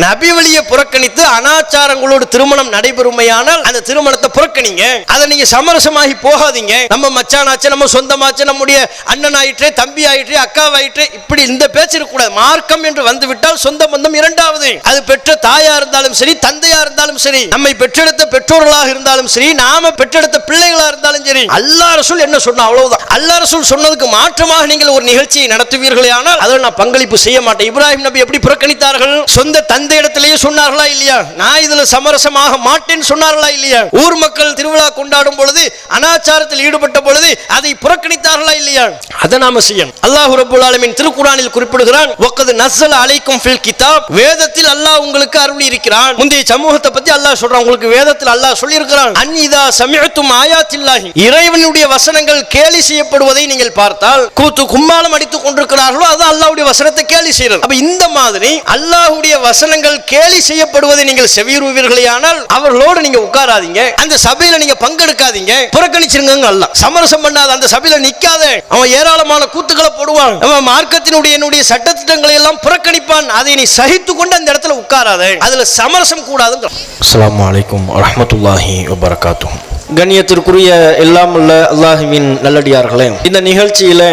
நபி வழியை புறக்கணித்து அனாச்சாரங்களோடு திருமணம் நடைபெறுமையானால் அந்த திருமணத்தை புறக்கணிங்க. அதை நீங்க சமரசமாகி போகாதீங்க. நம்ம மச்சானாச்சு, நம்ம சொந்தமாச்சு, நம்முடைய அண்ணன் ஆயிற்றே, தம்பி ஆயிற்றே, அக்காவாயிற்றே, இப்படி இந்த பேச்சு இருக்கக்கூடாது. மார்க்கம் என்று வந்துவிட்டால் சொந்த பந்தம் இரண்டாவது. அது பெற்ற தாயா இருந்தாலும் சரி, தந்தையா இருந்தாலும் சரி, நம்மை பெற்றெடுத்த பெற்றோர்களாக இருந்தாலும் சரி, நாம பெற்றெடுத்த பிள்ளைகளா இருந்தாலும் சரி, அல்லாஹ் ரசூல் என்ன சொன்னா அவ்வளவுதான். அல்லாஹ் ரசூல் சொன்னதுக்கு மாற்றமாக நீங்கள் ஒரு நிகழ்ச்சியை நடத்துவீர்களே ஆனால் அதில் நான் பங்களிப்பு செய்ய மாட்டேன். இப்ராஹிம் நபி எப்படி புறக்கணித்தார்கள்? சொந்த தந்தை இடத்திலேயே சொன்னார்களா இல்லையா? நான் இதுல சமரசமாக மாட்டேன்னு சொன்னார்களா இல்லையா? ஊர் மக்கள் திருவிழா கொண்டாடும் பொழுது, அனாச்சாரத்தில் ஈடுபட்ட பொழுது அதை புறக்கணித்தார்களா இல்லையா? அதை நாம செய்யணும். அல்லாஹ் ரப்பல் ஆலமீன் திருக்குர்ஆனில் குறிப்பிடுகிறான், வக்கத் நஸ்ஸல அலைக்கும் ஃபில் கிதாப், வேதத்தில் அல்லாஹ் உங்களுக்கு அருளி இருக்கிறான். முந்தைய சமூகத்தை பத்தி அல்லாஹ் சொல்றான், உங்களுக்கு வேதத்தில் அல்லாஹ் சொல்லி இருக்கிறான், அன்இதா சமிஅத்தும் ஆயாத்தில்லாஹி, இறைவனுடைய வசனங்கள் கேலி செய்யப்படுவதை நீங்கள் பார்த்தால், கூத்து கும்மாளம் அடித்துக் கொண்டிருக்கிறார்களோ அது அல்லாஹ்வுடைய வசனத்தை கேலி செய்யறது. அப்ப இந்த மாதிரி அல்லாஹ்வுடைய வசனங்கள் கேலி செய்யப்படுவதை நீங்கள் செவியுறுவீர்களே ஆனால் அவர்களோடு நீங்க உட்காராதீங்க, அந்த சபையில நீங்க பங்கெடுக்காதீங்க, புறக்கணிச்சிருங்க. அல்லாஹ் சமரசம் பண்ணாத அந்த சபையில நிக்காத, அவன் ஏராளமான கூத்துக்களை போடுவான், அவன் மார்க்கத்தினுடைய என்னுடைய சட்டத்திட்டங்களை எல்லாம் புறக்கணிப்பான், அதை நீ சகித்து கொண்டு அந்த இடத்துல உட்காராத, அதுல சமரசம் கூடாது. அஸ்ஸலாமு அலைக்கும் வரஹ்மத்துல்லாஹி வபரகாத்துஹு. கண்ணியத்திற்குரிய எல்லாம் உள்ள அல்லாஹ்வின் நல்லடியார்களே, இந்த நிகழ்ச்சியில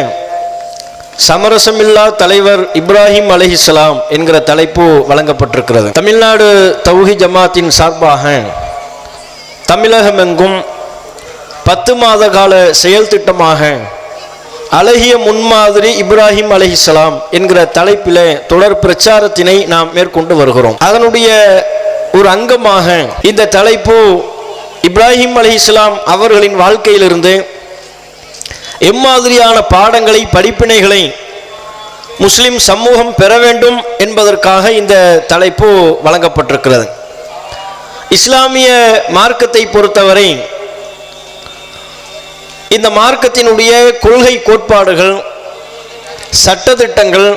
சமரசமில்லா தலைவர் இப்ராஹிம் அலைஹிஸ்ஸலாம் என்கிற தலைப்பு வழங்கப்பட்டிருக்கிறது. தமிழ்நாடு தௌஹீத் ஜமாத்தின் சார்பாக தமிழகமெங்கும் 10 மாத கால செயல் திட்டமாக அழகிய முன்மாதிரி இப்ராஹிம் அலைஹிஸ்ஸலாம் என்கிற தலைப்பிலே தொடர் பிரச்சாரத்தினை நாம் மேற்கொண்டு வருகிறோம். அதனுடைய ஒரு அங்கமாக இந்த தலைப்பு இப்ராஹிம் அலைஹிஸ்ஸலாம் அவர்களின் வாழ்க்கையிலிருந்து எம்மாதிரியான பாடங்களை, படிப்பினைகளை முஸ்லிம் சமூகம் பெற வேண்டும் என்பதற்காக இந்த தலைப்பு வழங்கப்பட்டிருக்கிறது. இஸ்லாமிய மார்க்கத்தை பொறுத்தவரை இந்த மார்க்கத்தினுடைய கொள்கை கோட்பாடுகள், சட்டதிட்டங்கள்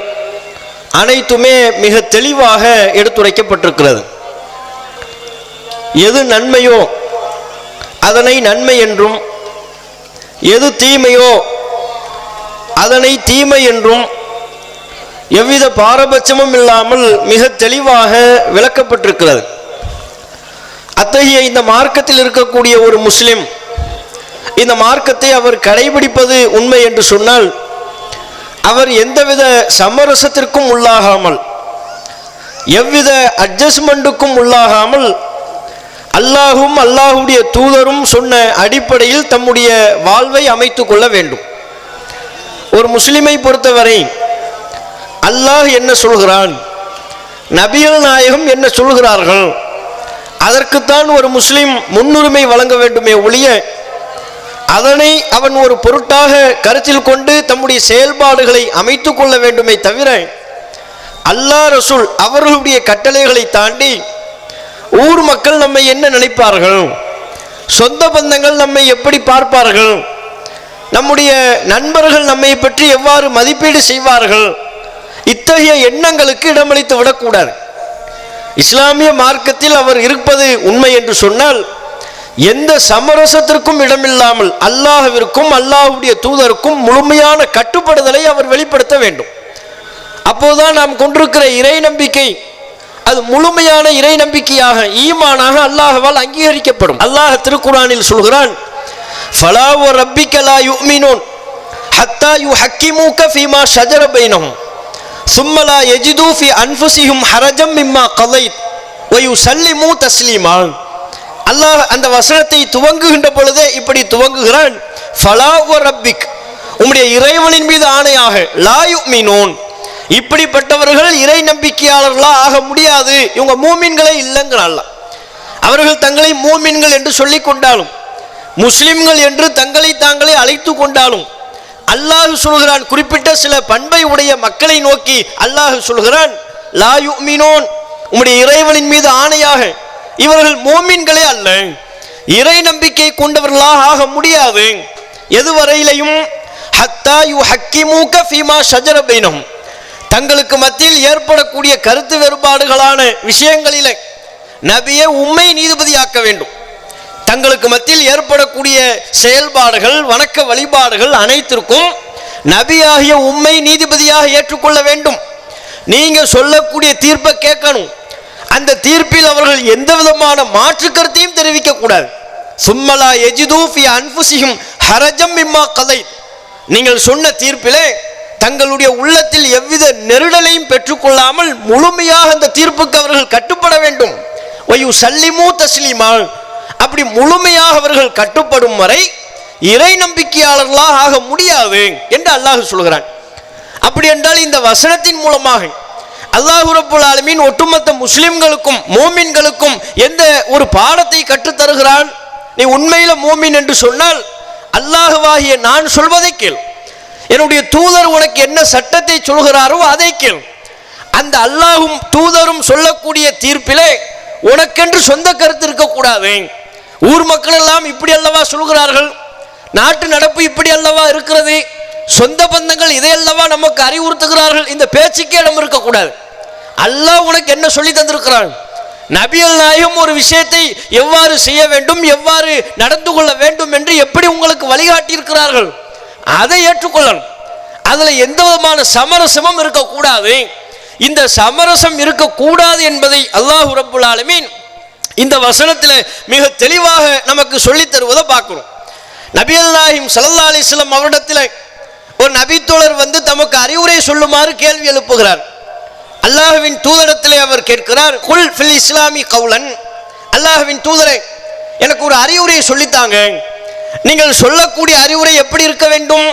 அனைத்துமே மிக தெளிவாக எடுத்துரைக்கப்பட்டிருக்கிறது. எது நன்மையோ அதனை நன்மை என்றும், எது தீமையோ அதனை தீமை என்றும் எவ்வித பாரபட்சமும் இல்லாமல் மிக தெளிவாக விளக்கப்பட்டிருக்கிறது. அத்தகைய இந்த மார்க்கத்தில் இருக்கக்கூடிய ஒரு முஸ்லிம் இந்த மார்க்கத்தை அவர் கடைபிடிப்பது உண்மை என்று சொன்னால், அவர் எந்தவித சமரசத்திற்கும் உள்ளாகாமல், எவ்வித அட்ஜஸ்ட்மெண்ட்டுக்கும் உள்ளாகாமல், அல்லாஹும் அல்லாஹுடைய தூதரும் சொன்ன அடிப்படையில் தம்முடைய வாழ்வை அமைத்து கொள்ள வேண்டும். ஒரு முஸ்லிமை பொறுத்தவரை அல்லாஹ் என்ன சொல்கிறான், நபிகள் நாயகம் என்ன சொல்கிறார்கள், அதற்குத்தான் ஒரு முஸ்லிம் முன்னுரிமை வழங்க வேண்டுமே ஒழிய, அதனை அவன் ஒரு பொருட்டாக கருத்தில் கொண்டு தம்முடைய செயல்பாடுகளை அமைத்து கொள்ள வேண்டுமே தவிர, அல்லாஹ் ரசூல் அவர்களுடைய கட்டளைகளை தாண்டி ஊர் மக்கள் நம்மை என்ன நினைப்பார்கள், சொந்த பந்தங்கள் நம்மை எப்படி பார்ப்பார்கள், நம்முடைய நண்பர்கள் நம்மை பற்றி எவ்வாறு மதிப்பீடு செய்வார்கள், இத்தகைய எண்ணங்களுக்கு இடமளித்து விடக்கூடாது. இஸ்லாமிய மார்க்கத்தில் அவர் இருப்பது உண்மை என்று சொன்னால், எந்த சமரசத்திற்கும் இடமில்லாமல் அல்லாஹ்விற்கும் அல்லாஹ்வுடைய தூதருக்கும் முழுமையான கட்டுப்படுதலை அவர் வெளிப்படுத்த வேண்டும். அப்போதுதான் நாம் கொண்டிருக்கிற இறை நம்பிக்கை அது முழுமையான இறை நம்பிக்கையாக, ஈமானாக அல்லாஹ்வால் அங்கீகரிக்கப்படும். அல்லாஹ் திருக்குர்ஆனில் சொல்கிறான், ஃபலா வ ரப்பிக லா யுமினூன் ஹத்தா யுஹக்கிமூக ஃபீமா ஷஜர பைனஹும் ثم لا يجدوا في انفسهم حرجا مما قضيت ويسلموا تسليما. அல்லாஹ் அந்த வசனத்தை துவங்குகின்ற பொழுதே இப்படி துவங்குகிறான், ஃபலா வ ரப்பிக், உம்முடைய இறைவனின் மீது ஆணையாக, லா யுமினூன், இப்படிப்பட்டவர்கள் இறை நம்பிக்கையாளர்களா ஆக முடியாது, இவங்க மூமின்களே இல்லைங்கிறான். அவர்கள் தங்களை மூமின்கள் என்று சொல்லிக் கொண்டாலும், முஸ்லிம்கள் என்று தங்களை தாங்களே அழைத்து கொண்டாலும், அல்லாஹ் சொல்கிறான், குறிப்பிட்ட சில பண்பை உடைய மக்களை நோக்கி அல்லாஹ் சொல்கிறான், லா யுமினூன், உம்முடைய இறைவனின் மீது ஆணையாக இவர்கள் மூமின்களே அல்ல, இறை நம்பிக்கை கொண்டவர்களாக ஆக முடியாது. எதுவரையிலையும் ஹத்தா யுஹக்கிமூக ஃபீமா ஷஜர பைனஹும், தங்களுக்கு மத்தியில் ஏற்படக்கூடிய கருத்து வேறுபாடுகளான விஷயங்களிலே நபியை உம்மை நீதிபதியாக்க வேண்டும். தங்களுக்கு மத்தியில் ஏற்படக்கூடிய செயல்பாடுகள், வணக்க வழிபாடுகள் அனைத்திற்கும் நபியாகிய உம்மை நீதிபதியாக ஏற்றுக்கொள்ள வேண்டும். நீங்க சொல்லக்கூடிய தீர்ப்பை கேட்கணும். அந்த தீர்ப்பில் அவர்கள் எந்த விதமான மாற்று கருத்தையும் தெரிவிக்க கூடாது. சும்மலா யஜிது ஃபி அன்ஃபுஸிஹிம் ஹரஜம் மிம்மா கதை, நீங்கள் சொன்ன தீர்ப்பிலே தங்களுடைய உள்ளத்தில் எவ்வித நெருடலையும் பெற்றுக்கொள்ளாமல் முழுமையாக அந்த தீர்ப்புக்கு அவர்கள் கட்டுப்பட வேண்டும். வயு சல்லிமு தஸ்லீமா, அப்படி முழுமையாக அவர்கள் கட்டுப்படும் வரை இறை நம்பிக்கையாளர்களாக ஆக முடியாது என்று அல்லாஹ் சொல்கிறான். அப்படி என்றால் இந்த வசனத்தின் மூலமாக அல்லாஹ் ரப்பல் ஆலமீன் ஒட்டுமொத்த முஸ்லிம்களுக்கும் மோமின்களுக்கும் எந்த ஒரு பாடத்தை கற்றுத்தருகிறான்? நீ உண்மையில மோமின் என்று சொன்னால் அல்லாஹ்வாகிய நான் சொல்வதை கேள், என்னுடைய தூதர் உனக்கு என்ன சட்டத்தை சொல்கிறாரோ அதை கேள். அந்த அல்லாஹும் தூதரும் சொல்லக்கூடிய தீர்ப்பிலே உனக்கென்று சொந்த கருத்து இருக்கக்கூடாது. ஊர் மக்கள் எல்லாம் இப்படி அல்லவா சொல்கிறார்கள், நாட்டு நடப்பு இப்படி அல்லவா இருக்கிறது, சொந்த பந்தங்கள் இதை அல்லவா நமக்கு அறிவுறுத்துகிறார்கள், இந்த பேச்சுக்கே இடம் இருக்கக்கூடாது. அல்லாஹ் உனக்கு என்ன சொல்லி தந்திருக்கிறான்? நபிகள் நாயகம் ஒரு விஷயத்தை எவ்வாறு செய்ய வேண்டும், எவ்வாறு நடந்து கொள்ள வேண்டும் என்று எப்படி உங்களுக்கு வழிகாட்டி இருக்கிறார்கள், அதை ஏற்றுக்கொள்ளணும். அதுல எந்த விதமான சமரசமும் இருக்கக்கூடாது. இந்த சமரசம் இருக்கக்கூடாது என்பதை அல்லாஹ் ரப்புல் ஆலமீன் இந்த வசனத்தில் மிக தெளிவாக நமக்கு சொல்லித் தருவதை பார்க்கிறோம். நபிகள் நாயகம் ஸல்லல்லாஹு அலைஹி வஸல்லம் அவரிடத்தில் ஒரு நபித்தோழர் வந்து தமக்கு அறிவுரை சொல்லுமாறு கேள்வி எழுப்புகிறார். அல்லாஹ்வின் தூதரிடத்திலே அவர் கேட்கிறார், குல் ஃபில் இஸ்லாமி கவுலன், அல்லாஹ்வின் தூதரே எனக்கு ஒரு அறிவுரையை சொல்லித்தாங்க. நீங்கள் சொல்லக்கூடிய அறிவுரை எப்படி இருக்க வேண்டும்?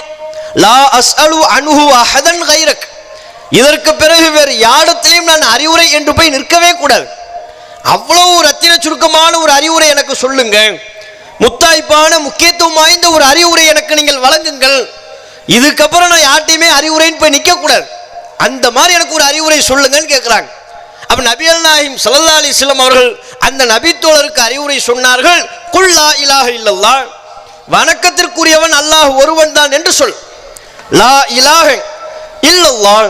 லா அஸ்அலு அன்ஹு அஹதன் கைரக், இதற்கு பிறகு வேறு யாரிடத்திலையும் நான் அறிவுரை என்று போய் நிற்கவே கூடாது. அவ்வளவு ரத்தின சுருக்கமான ஒரு அறிவுரை எனக்கு சொல்லுங்க, முத்தாய்ப்பான முக்கியத்துவம் வாய்ந்த ஒரு அறிவுரை எனக்கு நீங்கள் வழங்குங்கள். இதுக்கப்புறம் நான் யார்ட்டையுமே அறிவுரைன்னு போய் நிற்க கூடாது, அந்த மாதிரி எனக்கு ஒரு அறிவுரை சொல்லுங்கன்னு கேட்கிறாங்க. அப்ப நபிகள் நாயகம் ஸல்லல்லாஹு அலைஹி வஸல்லம் அவர்கள் அந்த நபித்தோழருக்கு அறிவுரை சொன்னார்கள், குல் லா இலாஹ இல்லல்லாஹ், வணக்கத்திற்குரியவன் அல்லாஹ் ஒருவன் தான் என்று சொல். லா இலாஹ இல்லல்லாஹ்,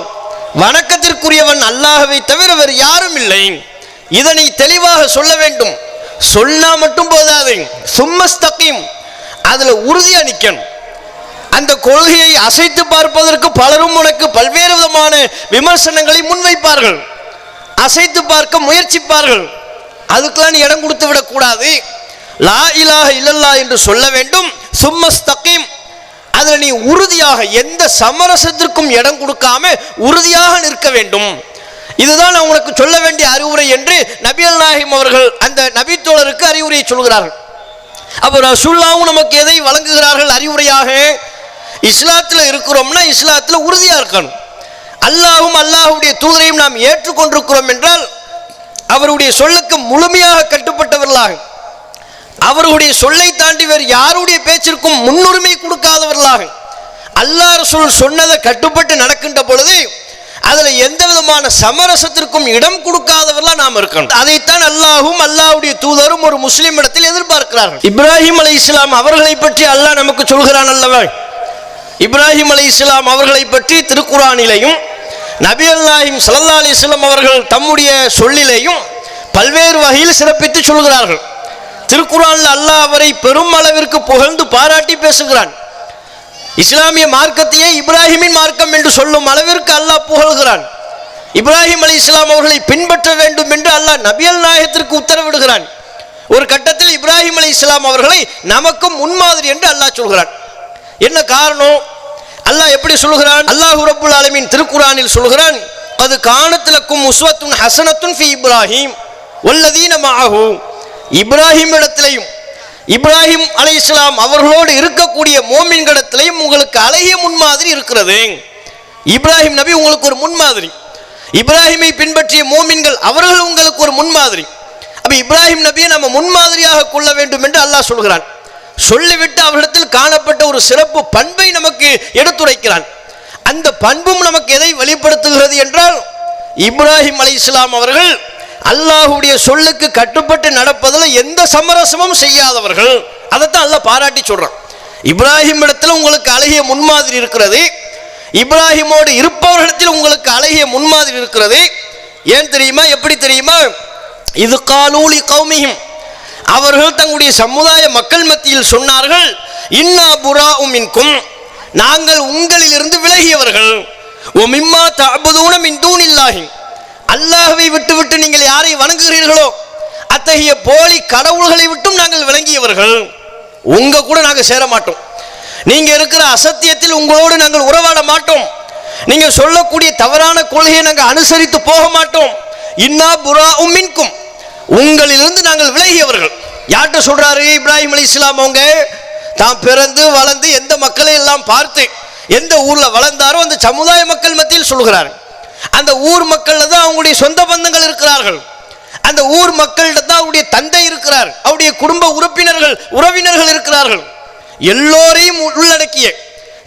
வணக்கத்திற்குரியவன் அல்லாஹ்வை தவிர வேறு யாரும் இல்லை, இதனை தெளிவாக சொல்ல வேண்டும். சொன்னா மட்டும் போதாது, சும்மஸ்தகீம், அதுல உறுதியா நிக்கணும். அந்த கொள்கையை அசைத்து பார்ப்பதற்கு பலரும் உனக்கு பல்வேறு விதமான விமர்சனங்களை முன்வைப்பார்கள், அசைத்து பார்க்க முயற்சிப்பார்கள். அதுக்கெல்லாம் நீ இடம் கொடுத்து விடக்கூடாது. லா இலாஹ இல்லல்லாஹ் என்று சொல்ல வேண்டும். சும்மஸ்தகீம், அதுல நீ உறுதியாக எந்த சமரசத்திற்கும் இடம் கொடுக்காம உறுதியாக நிற்க வேண்டும். இதுதான் நான் உனக்கு சொல்ல வேண்டிய அறிவுரை என்று நபிகள் நாயகம் அவர்கள் அந்த நபித்தோழருக்கு அறிவுரையை சொல்கிறார்கள். அப்போ ரசூலுல்லாஹ் நமக்கு எதை வழங்குகிறார்கள் அறிவுரையாக? இஸ்லாத்தில் இருக்கிறோம்னா இஸ்லாத்தில் உறுதியா இருக்கணும். அல்லாஹும் அல்லாஹுடைய தூதரையும் நாம் ஏற்றுக்கொண்டிருக்கிறோம் என்றால் அவருடைய சொல்லுக்கு முழுமையாக கட்டுப்பட்டவர்களாக, அவருடைய சொல்லை தாண்டி வேறு யாருடைய பேச்சிற்கும் முன்னுரிமை கொடுக்காதவர்களாக, அல்லாஹ் ரசூல் சொன்னதை கட்டுப்பட்டு நடக்கின்ற பொழுது அதுல எந்த விதமான சமரசத்திற்கும் இடம் கொடுக்காதவர்களா நாம் இருக்கணும். அதைத்தான் அல்லாஹும் அல்லாஹ்வுடைய தூதரும் ஒரு முஸ்லிம் இடத்தில் எதிர்பார்க்கிறார்கள். இப்ராஹிம் அலைஹிஸ்ஸலாம் அவர்களை பற்றி அல்லாஹ் நமக்கு சொல்கிறான் அல்லவா? இப்ராஹிம் அலைஹிஸ்ஸலாம் அவர்களை பற்றி திருக்குர்ஆனிலேயும் நபிகள் நாயகம் ஸல்லல்லாஹு அலைஹி வஸல்லம் அவர்கள் தம்முடைய சொல்லிலேயும் பல்வேறு வகையில் சிறப்பித்து சொல்கிறார்கள். திருக்குர்ஆனில் அல்லாஹ் அவரை பெரும் அளவிற்கு புகழ்ந்து பாராட்டி பேசுகிறான். இஸ்லாமிய மார்க்கத்தையே இப்ராஹிமின் மார்க்கம் என்று சொல்லும் அளவிற்கு அல்லாஹ் புகழ்கிறான். இப்ராஹிம் அலைஹிஸ்ஸலாம் அவர்களை பின்பற்ற வேண்டும் என்று அல்லாஹ் நபிகள் நாயகத்திற்கு உத்தரவிடுகிறான். ஒரு கட்டத்தில் இப்ராஹிம் அலைஹிஸ்ஸலாம் அவர்களை நமக்கும் முன்மாதிரி என்று அல்லாஹ் சொல்கிறான். என்ன காரணம்? அல்லாஹ் எப்படி சொல்கிறான்? அல்லாஹ் ரப்புல் ஆலமீன் திருக்குர்ஆனில் சொல்கிறான், அது கானத் லக்கும் உஸ்வத்துன் ஹஸனத்துன் ஃபீ இப்ராஹிம் வல்லதீன மஅஹு, இப்ராஹிம் இடத்திலேயும் இப்ராஹிம் அலைஹிஸ்ஸலாம் அவர்களோடு இருக்கக்கூடிய மோமின்களிடத்திலேயும் உங்களுக்கு அழகிய முன்மாதிரி இருக்கிறது. இப்ராஹிம் நபி உங்களுக்கு ஒரு முன்மாதிரி, இப்ராஹிமை பின்பற்றிய மோமின்கள் அவர்கள் உங்களுக்கு ஒரு முன்மாதிரி. அப்ப இப்ராஹிம் நபியை நம்ம முன்மாதிரியாக கொள்ள வேண்டும் என்று அல்லாஹ் சொல்கிறான். சொல்லிவிட்டு அவரிடத்தில் காணப்பட்ட ஒரு சிறப்பு பண்பை நமக்கு எடுத்துரைக்கிறான். அந்த பண்பும் நமக்கு எதை வெளிப்படுத்துகிறது என்றால், இப்ராஹிம் அலைஹிஸ்ஸலாம் அவர்கள் அல்லாஹ்வுடைய சொல்லுக்கு கட்டுப்பட்டு நடப்பதில் எந்த சமரசமும் செய்யாதவர்கள். அதைத்தான் அல்லாஹ் பாராட்டி சொல்றான். இப்ராஹிம் இடத்துல உங்களுக்கு அழகிய முன்மாதிரி இருக்கிறது, இப்ராஹிமோடு இருப்பவர்களிடத்தில் உங்களுக்கு அழகிய முன்மாதிரி இருக்கிறது. ஏன் தெரியுமா? எப்படி தெரியுமா? இது காலூலி கௌமிஹிம், அவர்கள் தங்களுடைய சமுதாய மக்கள் மத்தியில் சொன்னார்கள், இன்னா புராஉ மின்கும், நாங்கள் உங்களிலிருந்து விலகியவர்கள், ஒ மிம்மா தஅபுதூன மின் தூனில்லாஹி, அல்லாஹ்வை விட்டு நீங்கள் யாரை வணங்குகிறீர்களோ அத்தகைய போலி கடவுள்களை விட்டும் நாங்கள் விளங்கியவர்கள். உங்க கூட நாங்கள் சேர மாட்டோம். நீங்க இருக்கிற அசத்தியத்தில் உங்களோடு நாங்கள் உறவாட மாட்டோம். நீங்க சொல்லக்கூடிய தவறான கொள்கையை நாங்கள் அனுசரித்து போக மாட்டோம். இன்னா புராஉம் மின்கும், உங்களிலிருந்து நாங்கள் விலகியவர்கள். யார்கிட்ட சொல்றாரு? இப்ராஹிம் அலைஹிஸ்ஸலாம் அவங்க தான் பிறந்து வளர்ந்து எந்த மக்களை எல்லாம் பார்த்து எந்த ஊர்ல வளர்ந்தாரோ அந்த சமுதாய மக்கள் மத்தியில் சொல்கிறார். அந்த ஊர் மக்கள்ல தான் அவங்களுடைய சொந்த பந்தங்கள் இருக்கிறார்கள். அந்த ஊர் மக்கள்கிட்ட தான் அவருடைய தந்தை இருக்கிறார், அவருடைய குடும்ப உறவினர்கள் இருக்கிறார்கள். எல்லோரையும் உள்ளடக்கிய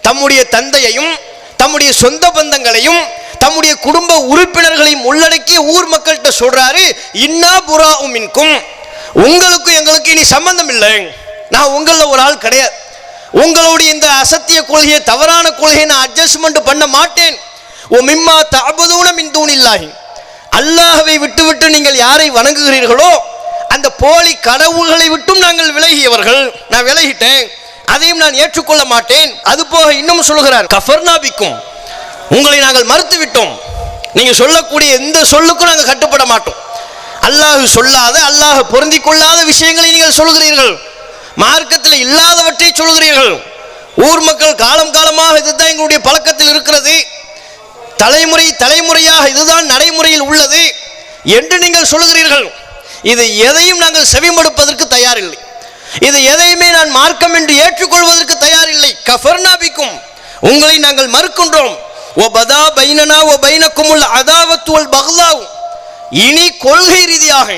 தம்முடைய தந்தையையும் தம்முடைய சொந்த பந்தங்களையும் தம்முடைய குடும்ப உறுப்பினர்களையும் உள்ளடக்கிய ஊர் மக்கள்கிட்ட சொல்றாரு, இன்னா புராஉம் மின்கும், உங்களுக்கும் எங்களுக்கு இனி சம்பந்தம் இல்லை. நான் உங்கள ஒரு ஆள் கிடையாது. உங்களுடைய இந்த அசத்திய கொள்கையை தவறான கொள்கையை நான் அட்ஜஸ்ட்மெண்ட் பண்ண மாட்டேன். ஓ மிம்மா தஅபுதூன மின் தூனில்லாஹி, அல்லாஹ்வை விட்டு நீங்கள் யாரை வணங்குகிறீர்களோ அந்த போலி கடவுள்களை விட்டும் நாங்கள் விலகியவர்கள். நான் விலகிட்டேன், அதையும் நான் ஏற்றுக்கொள்ள மாட்டேன். அது போக இன்னும் சொல்கிறார், கஃபர்னா பிக்கும், உங்களை நாங்கள் மறுத்து விட்டோம். நீங்க சொல்லக்கூடிய எந்த சொல்லுக்கும் நாங்கள் கட்டுப்பட மாட்டோம். அல்லாஹ் சொல்லாத, அல்லாஹ் பொருந்தி கொள்ளாத விஷயங்களை நீங்கள் சொல்கிறீர்கள், மார்க்கத்தில் இல்லாதவற்றை சொல்கிறீர்கள். ஊர் மக்கள் காலம் காலமாக இதுதான் எங்களுடைய பழக்கத்தில் இருக்கிறது, தலைமுறையாக இதுதான் நடைமுறையில் உள்ளது என்று நீங்கள் சொல்கிறீர்கள். இது எதையும் நாங்கள் செவிமடுப்பதற்கு தயாரில்லை. இது எதையுமே நான் மார்க்கம் என்று ஏற்றுக்கொள்வதற்கு தயாரில்லை. கஃபர்னா பிக்கும், உங்களை நாங்கள் மறுக்கின்றோம். ஓ பதா பைனனா ஓ பைனக்குமுல் அதாவத்து வல் பக்லாவ், இனி கொள்கை ரீதியாக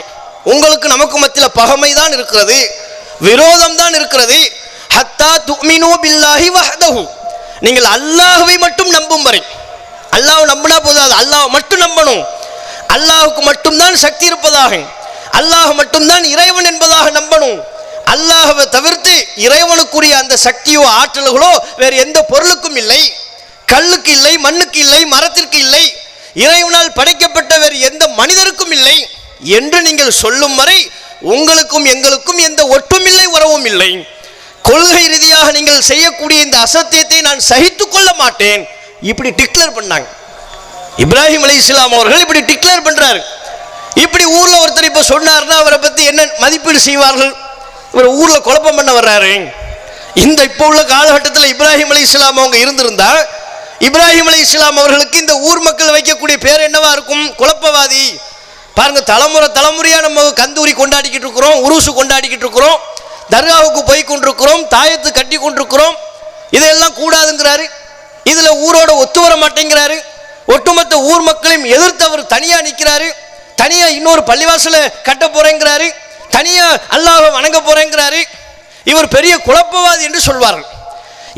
உங்களுக்கு நமக்கு மத்தியில் பகைமை தான் இருக்கிறது, விரோதம் தான் இருக்கிறது. ஹத்தா துமினு பில்லாஹி வஹ்தஹு, நீங்கள் அல்லாஹ்வை மட்டும் நம்பும் வரை. அல்லாஹ் நம்பினா போதாது, அல்லாஹ் மட்டும் நம்பணும். அல்லாஹுக்கு மட்டும்தான் சக்தி இருப்பதாக, அல்லாஹ் மட்டும்தான் இறைவன் என்பதாக நம்பணும். அல்லாஹ்வை தவிர்த்து இறைவனுக்குரிய அந்த சக்தியோ ஆற்றல்களோ வேறு எந்த பொருளுக்கும் இல்லை. கல்லுக்கு இல்லை, மண்ணுக்கு இல்லை, மரத்திற்கு இல்லை, இறைவனால் படைக்கப்பட்ட வேறு எந்த மனிதருக்கும் இல்லை என்று நீங்கள் சொல்லும் வரை உங்களுக்கும் எங்களுக்கும் எந்த ஒற்றுமில்லை, உறவும் இல்லை. கொள்கை ரீதியாக நீங்கள் செய்யக்கூடிய இந்த அசத்தியத்தை நான் சகித்து கொள்ள மாட்டேன். இப்படி டிக்ளேர் பண்ணாங்க. இப்ராஹிம் அலைஹிஸ்ஸலாம் அவர்கள் இப்படி டிக்ளேர் பண்றாரு. இப்படி ஊர்ல ஒருத்தர் இப்ப சொன்னார்னா அவரை பத்தி என்ன மதிப்பீடு செய்வார்கள்? இவர் ஊர்ல குழப்பம் பண்ண வர்றாரு. இந்த இப்போ உள்ள காலகட்டத்தில் இப்ராஹிம் அலைஹிஸ்ஸலாம் அவங்க இருந்திருந்தா இப்ராஹிம் அலைஹிஸ்ஸலாம் அவர்களுக்கு இந்த ஊர் மக்கள் வைக்கக்கூடிய பேர் என்னவா இருக்கும்? குழப்பவாதி. பாருங்க, தலைமுறையா நம்ம கந்தூரி கொண்டாடிக்கிட்டு இருக்கிறோம், உருசு கொண்டாடிக்கிட்டு இருக்கிறோம், தர்காவுக்கு போய் கொண்டிருக்கிறோம், தாயத்து கட்டி கொண்டிருக்கிறோம். இதெல்லாம் கூடாதுங்கிறாரு. இதுல ஊரோட ஒத்து வர மாட்டேங்கிறாரு. ஒட்டுமொத்த ஊர் மக்களையும் எதிர்த்து அவர் தனியா நிற்கிறாரு. தனியா இன்னொரு பள்ளிவாசல கட்ட போறேங்கிறாரு, தனியா அல்லாஹ்வை வணங்க போறேங்கிறாரு. இவர் பெரிய குழப்பவாதி என்று சொல்வார்கள்.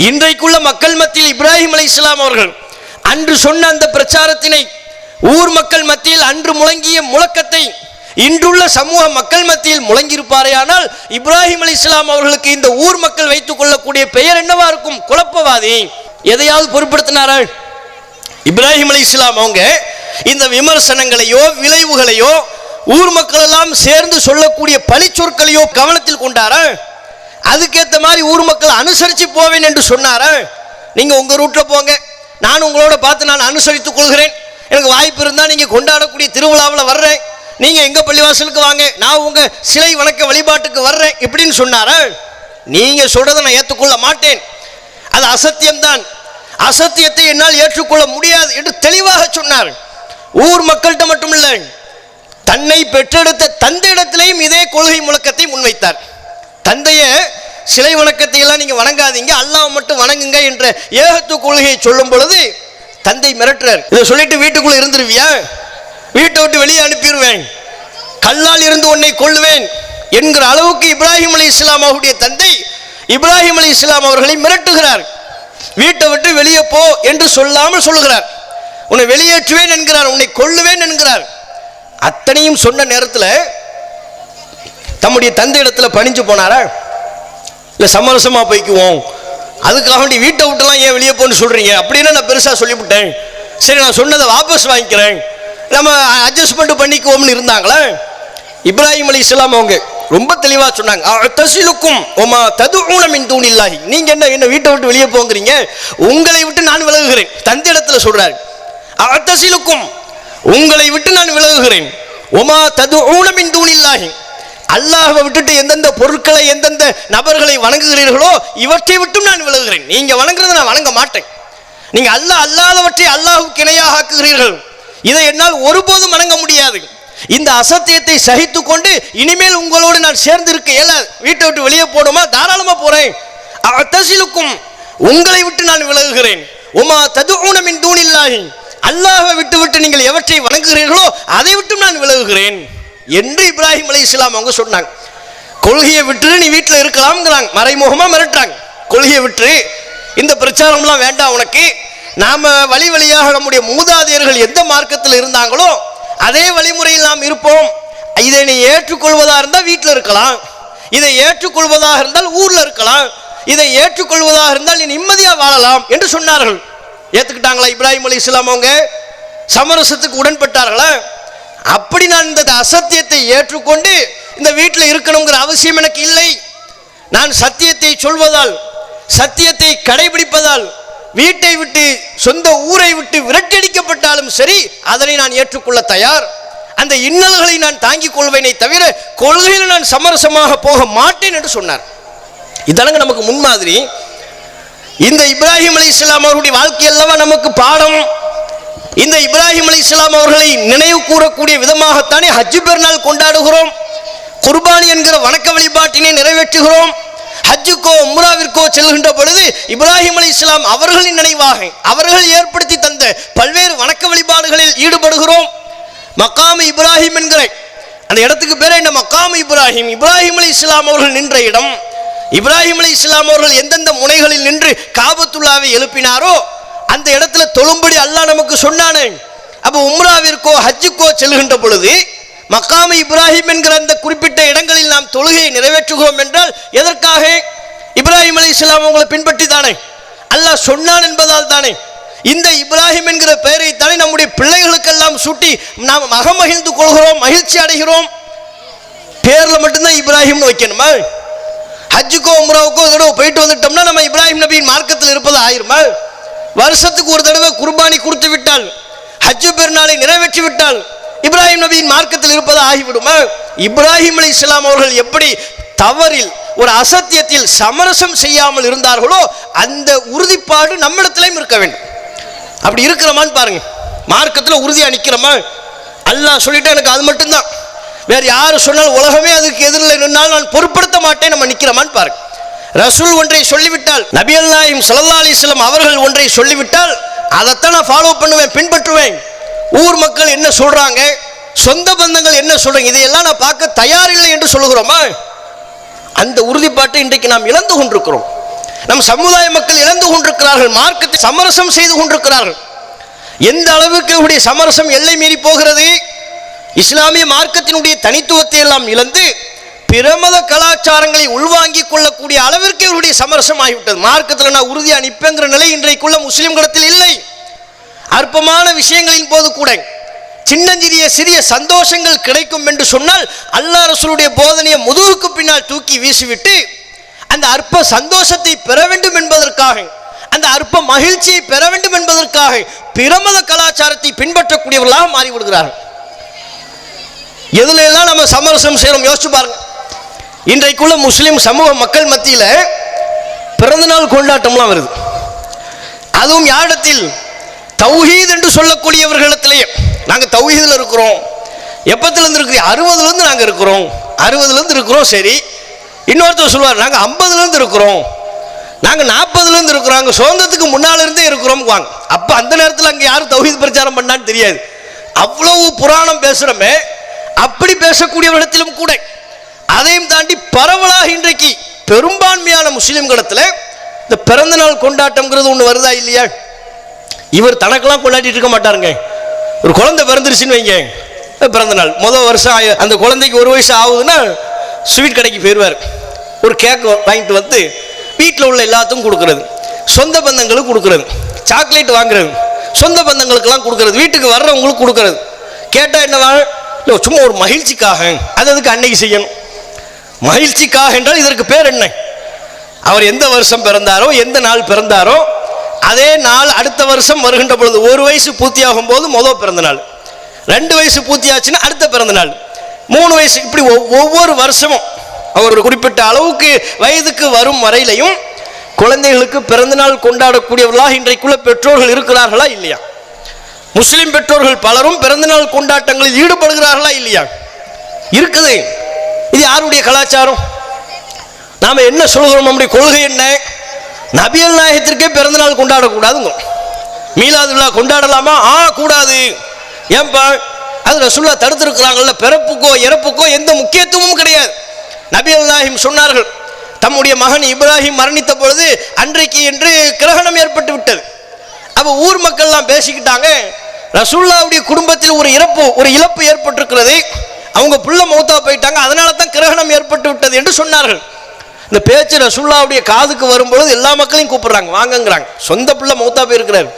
இன்றைக்குள்ள மக்கள் மத்தியில் இப்ராஹிம் அலைஹிஸ்ஸலாம் அவர்கள் அன்று சொன்ன அந்த பிரச்சாரத்தினை, ஊர் மக்கள் மத்தியில் அன்று முழங்கிய முழக்கத்தை இன்றுள்ள சமூக மக்கள் மத்தியில் முழங்கியிருப்பாரேயானால் இப்ராஹிம் அலைஹிஸ்ஸலாம் அவர்களுக்கு இந்த ஊர் மக்கள் வைத்துக் கொள்ளக்கூடிய பெயர் என்னவா இருக்கும்? குழப்பவாதி. எதையாவது பொருட்படுத்தினாரா? இப்ராஹிம் அலைஹிஸ்ஸலாம் அவங்க இந்த விமர்சனங்களையோ விளைவுகளையோ ஊர் மக்கள் எல்லாம் சேர்ந்து சொல்லக்கூடிய பழி சொற்களையோ கவனத்தில் கொண்டாரா? அதுக்கேற்ற மாதிரி ஊர் மக்கள் அனுசரித்து போவேன் என்று சொன்னாரா? நீங்க உங்க ரூட்ல போங்க, நான் உங்களோட பார்த்து நான் அனுசரித்துக் கொள்கிறேன், எனக்கு வாய்ப்பு இருந்தால் நீங்க கொண்டாடக்கூடிய திருவிழாவில் வர்றேன், நீங்க எங்க பள்ளிவாசலுக்கு வாங்க, நான் உங்க சிலை வணக்க வழிபாட்டுக்கு வர்றேன் இப்படின்னு சொன்னாரா? நீங்க சொல்றதை நான் ஏற்றுக்கொள்ள மாட்டேன், அது அசத்தியம்தான், அசத்தியத்தை என்னால் ஏற்றுக்கொள்ள முடியாது என்று தெளிவாக சொன்னார். ஊர் மக்கள்கிட்ட மட்டுமில்லை, தன்னை பெற்றெடுத்த தந்தையிடத்திலேயும் இதே கொள்கை முழக்கத்தை முன்வைத்தார். தந்தைய சிலை வணக்கத்தை எல்லாம் நீங்க வணங்காதீங்க, அல்லாஹ் மட்டும் வணங்குங்க என்ற ஏகத்துவ கொள்கையை சொல்லும் பொழுது தந்தை மிரட்டுறார். இதை சொல்லிட்டு வீட்டுக்குள்ள இருந்துருவியா, வீட்டை விட்டு வெளியே அனுப்பிடுவேன், கல்லால் இருந்து உன்னை கொள்ளுவேன் என்கிற அளவுக்கு இப்ராஹிம் அலைஹிஸ்ஸலாம் அவருடைய தந்தை இப்ராஹிம் அலைஹிஸ்ஸலாம் அவர்களை மிரட்டுகிறார். வீட்டை விட்டு வெளியே போ என்று சொல்லாமல் சொல்லுகிறார். உன்னை வெளியேற்றுவேன் என்கிறார், உன்னை கொள்ளுவேன் என்கிறார். அத்தனையும் சொன்ன நேரத்தில் தம்முடைய தந்தை இடத்துல பணிஞ்சு போனாரா? இல்லை சமரசமா போய்க்குவோம், அதுக்காக வேண்டி வீட்டை விட்டுலாம் ஏன் வெளியே போன்னு சொல்றீங்க அப்படின்னு நான் பெருசா சொல்லிவிட்டேன், சரி நான் சொன்னதை வாபஸ் வாங்கிக்கிறேன், நம்ம அட்ஜஸ்ட்மெண்ட் பண்ணிக்குவோம்னு இருந்தாங்களே. இப்ராஹிம் அலைஹிஸ்ஸலாம் அவங்க ரொம்ப தெளிவா சொன்னாங்க, தஸிலுக்கும் வமா ததுஊன மின் தூனில்லாஹி, நீங்க என்ன வீட்டை விட்டு வெளியே போங்கிறீங்க, உங்களை விட்டு நான் விலகுகிறேன். தந்தை இடத்துல சொல்றாரு, தஸிலுக்கும் உங்களை விட்டு நான் விலகுகிறேன். ஒமா ததுஊன மின் தூனில்லாஹி, அல்லாஹ்வை விட்டுட்டு எந்தெந்த பொருட்களை எந்தெந்த நபர்களை வணங்குகிறீர்களோ இவற்றை விட்டும் நான் விலகுகிறேன். நீங்க வணங்குறதை நான் வணங்க மாட்டேன். நீங்க அல்லாஹ் அல்லாதவற்றை அல்லாஹ்வுக்கு இணையாக ஆக்குகிறீர்கள், இதை என்னால் ஒருபோதும் வணங்க முடியாது. இந்த அசத்தியத்தை சகித்து கொண்டு இனிமேல் உங்களோடு நான் சேர்ந்து இருக்க இயலாது. வீட்டை விட்டு வெளியே போடுமா, தாராளமா போறேன். அத்தசிலுக்கும், உங்களை விட்டு நான் விலகுகிறேன். உமா ததுஊன மின் தூனில்லாஹி, அல்லாஹ்வை விட்டு விட்டு நீங்கள் எவற்றை வணங்குகிறீர்களோ அதை விட்டும் நான் விலகுகிறேன் என்று இப்ராஹிம் அலைஹிஸ்ஸலாம் அவங்க சொன்னாங்க. கொள்கையை விட்டு நீ வீட்டில் இருக்கலாம்ங்கிறாங்க, மறைமுகமா மிரட்டுறாங்க. கொள்கையை விட்டு இந்த பிரச்சாரம்லாம் வேண்டாம் உனக்கு, நாம வழி வழியாக நம்முடைய மூதாதையர்கள் எந்த மார்க்கத்தில் இருந்தாங்களோ அதே வழிமுறையில் நாம் இருப்போம். இதை நீ ஏற்றுக்கொள்வதா இருந்தால் வீட்டில் இருக்கலாம், இதை ஏற்றுக்கொள்வதாக இருந்தால் ஊர்ல இருக்கலாம், இதை ஏற்றுக்கொள்வதாக இருந்தால் நீ நிம்மதியா வாழலாம் என்று சொன்னார்கள். ஏத்துக்கிட்டாங்களா இப்ராஹிம் அலைஹிஸ்ஸலாம் அவங்க? சமரசத்துக்கு உடன்பட்டார்களா? அப்படி நான் இந்த அசத்தியத்தை ஏற்றுக்கொண்டு இந்த வீட்டில் இருக்கணுங்கிற அவசியம் எனக்கு இல்லை. நான் சத்தியத்தை சொல்வதால், சத்தியத்தை கடைபிடிப்பதால் வீட்டை விட்டு சொந்த ஊரை விட்டு விரட்டடிக்கப்பட்டாலும் சரி அதனை நான் ஏற்றுக்கொள்ள தயார். அந்த இன்னல்களை நான் தாங்கிக் கொள்வேனே தவிர கொள்கையில் நான் சமரசமாக போக மாட்டேன் என்று சொன்னார். இதெல்லாம் நமக்கு முன்மாதிரி. இந்த இப்ராஹிம் அலைஹிஸ்ஸலாம் அவருடைய வாழ்க்கை அல்லவா நமக்கு பாடம். இந்த இப்ராஹிம் அலைஹிஸ்ஸலாம் அவர்களை நினைவு கூறக்கூடிய விதமாகத்தானே ஹஜ் பெருநாள் கொண்டாடுகிறோம். குர்பானி என்கிற வணக்க வழிபாட்டினை நிறைவேற்றுகிறோம். ஹஜ்ஜுக்கோ உம்ராவிற்கோ செல்கின்ற பொழுது இப்ராஹிம் அலைஹிஸ்ஸலாம் அவர்களின் நினைவாக அவர்கள் ஏற்படுத்தி தந்த பல்வேறு வணக்க வழிபாடுகளில் ஈடுபடுகிறோம். மக்காம் இப்ராஹிம் என்கிற அந்த இடத்துக்கு பேர் என்ன? மக்காம் இப்ராஹிம். இப்ராஹிம் அலைஹிஸ்ஸலாம் அவர்கள் நின்ற இடம். இப்ராஹிம் அலைஹிஸ்ஸலாம் அவர்கள் எந்தெந்த முனைகளில் நின்று காபத்துல்லாவை எழுப்பினாரோ அந்த இடத்துல தொழும்படி அல்லாஹ் நமக்கு சொன்னானே. அப்போ உம்ராவிற்கோ ஹஜ்ஜுக்கோ செல்கின்ற பொழுது மக்காம் இப்ராஹிம் என்கிற அந்த குறிப்பிட்ட இடங்களில் நாம் தொழுகையை நிறைவேற்றுகிறோம் என்றால் எதற்காக? இப்ராஹிம் அலைஹிஸ்ஸலாம் அவங்களை பின்பற்றி தானே, அல்லாஹ் சொன்னான் என்பதால் தானே. இந்த இப்ராஹிம் என்கிற பெயரை தானே நம்முடைய பிள்ளைகளுக்கெல்லாம் சூட்டி நாம் மகிழ்ந்து கொள்கிறோம், மகிழ்ச்சி அடைகிறோம். பேர்ல மட்டும்தான் இப்ராஹிம்னு வைக்கணுமா? ஹஜ்ஜுக்கோ உம்ராவுக்கோ தடவை போயிட்டு வந்துட்டோம்னா நம்ம இப்ராஹிம் நபியின் மார்க்கத்தில் இருப்பது ஆயிருமா? வருஷத்துக்கு ஒரு தடவை குர்பானி கொடுத்து விட்டால், ஹஜ்ஜு பெருநாளை நிறைவேற்றி விட்டால் இப்ராஹிம் நபியின் மார்க்கத்தில் இருப்பது ஆகிவிடுமா? இப்ராஹிம் அலைஹிஸ்ஸலாம் அவர்கள் எப்படி தவறில் ஒரு அசத்தியத்தில் சமரசம் செய்யாமல் இருந்தார்களோ அந்த உறுதிப்பாடு நம்மிடத்திலும் இருக்க வேண்டும். அப்படி இருக்கிறோமான்னு பாருங்க. மார்க்கத்தில் உறுதியா நிற்கிறோமா? அல்லாஹ் சொல்லிட்டு எனக்கு அது மட்டும்தான், வேற யாரு சொன்னாலும் உலகமே அதுக்கு எதிரில் நின்னால் நான் பொருட்படுத்த மாட்டேன், நம்ம நிற்கிறோமான்னு பாருங்க. ரசூல் ஒன்றை சொல்லிவிட்டால், நபி அல்லாஹ் ஸல்லல்லாஹு அலைஹி வஸல்லம் அவர்கள் ஒன்றை சொல்லிவிட்டால் அதைத்தான் நான் ஃபாலோ பண்ணுவேன், பின்பற்றுவேன். ஊர் மக்கள் என்ன சொல்றாங்க, சொந்த பந்தங்கள் என்ன சொல்றாங்க, இதையெல்லாம் நான் பார்க்க தயாரில்லை என்று சொல்லுகிறோமா? அந்த உறுதிப்பாட்டை இன்றைக்கு நாம் இழந்து கொண்டிருக்கிறோம். நம் சமுதாய மக்கள் இழந்து கொண்டிருக்கிறார்கள். மார்க்கத்தை சமரசம் செய்து கொண்டிருக்கிறார்கள். எந்த அளவுக்கு இவருடைய சமரசம் எல்லை மீறி போகிறது? இஸ்லாமிய மார்க்கத்தினுடைய தனித்துவத்தை எல்லாம் இழந்து பிரமத கலாச்சாரங்களை உள்வாங்கிக் கொள்ளக்கூடிய அளவிற்கு இவருடைய சமரசம் ஆகிவிட்டது. மார்க்கத்தில் நான் உறுதியா நிற்பேங்கிற நிலை இன்றைக்குள்ள முஸ்லிம்களிடத்தில் இல்லை. அற்பமான விஷயங்களின் போது கூட சின்னஞ்சிறிய சிறிய சந்தோஷங்கள் கிடைக்கும் என்று சொன்னால் அல்லாஹ் ரசூலுடைய போதனையை முதுகுக்கு பின்னால் தூக்கி வீசிவிட்டு அந்த அற்ப சந்தோஷத்தை பெற வேண்டும் என்பதற்காக, அந்த அற்ப மகிழ்ச்சியை பெற வேண்டும் என்பதற்காக பிரமத கலாச்சாரத்தை பின்பற்றக்கூடியவர்களாக மாறிவிடுகிறார்கள். எதுல எல்லாம் நம்ம சமரசம் செய்யறோம் யோசிச்சு பாருங்க. இன்றைக்குள்ள முஸ்லிம் சமூக மக்கள் மத்தியில பிறந்தநாள் கொண்டாட்டம்லாம் வருது. அதுவும் யாரிடத்தில்? தௌஹீத் என்று சொல்லக்கூடியவர்களிடத்திலேயே. நாங்கள் தௌஹீதில் இருக்கிறோம். எப்பத்திலிருந்து இருக்கிற? 60லேருந்து நாங்கள் இருக்கிறோம். 60லேருந்து இருக்கிறோம். சரி, இன்னொருத்தர் சொல்லுவார் நாங்கள் 50லேருந்து இருக்கிறோம், நாங்கள் 40லேருந்து இருக்கிறோம், அங்கே சுதந்திரத்துக்கு முன்னால் இருந்தே இருக்கிறோம். அப்போ அந்த நேரத்தில் அங்கே யாரும் தௌஹீத் பிரச்சாரம் பண்ணான்னு தெரியாது. அவ்வளவு புராணம் பேசுகிறோமே. அப்படி பேசக்கூடியவர்களிடத்திலும் கூட அதையும் தாண்டி பரவலாக இன்றைக்கு பெரும்பான்மையான முஸ்லிம்களிடத்தில் இந்த பிறந்த நாள் கொண்டாட்டம்ங்கிறது ஒன்று வருதா இல்லையா? இவர் தனக்கெல்லாம் கொண்டாடிட்டு இருக்க மாட்டாருங்க. ஒரு குழந்தை பிறந்துருச்சுன்னு வைங்க, பிறந்த நாள் முதல் வருஷம் அந்த குழந்தைக்கு 1 வயசு ஆகுதுன்னா ஸ்வீட் கடைக்கு போயிடுவார். ஒரு கேக் வாங்கிட்டு வந்து வீட்டில் உள்ள எல்லாத்துக்கும் கொடுக்கறது, சொந்த பந்தங்களுக்கு கொடுக்கறது, சாக்லேட் வாங்குறது, சொந்த பந்தங்களுக்கெல்லாம் கொடுக்கறது, வீட்டுக்கு வர்றவங்களுக்கு கொடுக்கறது. கேட்டால் என்னவா? இல்லை, சும்மா ஒரு மகிழ்ச்சிக்காக. அது அதுக்கு அன்னைக்கு செய்யணும். மகிழ்ச்சிக்காக என்றால் இதற்கு பேர் என்ன? அவர் எந்த வருஷம் பிறந்தாரோ, எந்த நாள் பிறந்தாரோ அதே நாள் அடுத்த வருஷம் வருகின்ற பொழுது 1 வயசு பூர்த்தியாகும் போது முதல் பிறந்த நாள், 2 வயசு பூர்த்தியாச்சுன்னா அடுத்த பிறந்த நாள், 3 வயசு, இப்படி ஒவ்வொரு வருஷமும் அவர் குறிப்பிட்ட அளவுக்கு வயதுக்கு வரும் வரையிலையும் குழந்தைகளுக்கு பிறந்தநாள் கொண்டாடக்கூடியவர்களாக இன்றைக்குள்ள பெற்றோர்கள் இருக்கிறார்களா இல்லையா? முஸ்லிம் பெற்றோர்கள் பலரும் பிறந்தநாள் கொண்டாட்டங்களில் ஈடுபடுகிறார்களா இல்லையா? இருக்குது. இது யாருடைய கலாச்சாரம்? நாம என்ன சொல்கிறோம்? நம்முடைய கொள்கை என்ன? நபிகள் நாயகத்திற்கே பிறந்தநாள் கொண்டாடக்கூடாதுங்க. மீலாது விழா கொண்டாடலாமா? கூடாது. ஏன்பா? அது ரசூலுல்லாஹ் தடுத்திருக்கிறாங்கல்ல. பிறப்புக்கோ இறப்புக்கோ எந்த முக்கியத்துவமும் கிடையாது. நபிகள் நாயகம் சொன்னார்கள், தம்முடைய மகன் இப்ராஹிம் மரணித்த பொழுது அன்றைக்கு என்று கிரகணம் ஏற்பட்டு விட்டது. அப்ப ஊர் மக்கள்லாம் பேசிக்கிட்டாங்க, ரசூலுல்லாஹ்வுடைய குடும்பத்தில் ஒரு இழப்பு ஏற்பட்டிருக்கிறது, அவங்க புள்ள மௌத்தா போயிட்டாங்க, அதனால தான் கிரகணம் ஏற்பட்டு விட்டது என்று சொன்னார்கள். இந்த பேச்சு ரசூலுல்லாஹ்வுடைய காதுக்கு வரும்பொழுது எல்லா மக்களையும் கூப்பிடுறாங்க, வாங்கங்கிறாங்க. சொந்த புள்ள மௌத்தா போயிருக்கிறார்,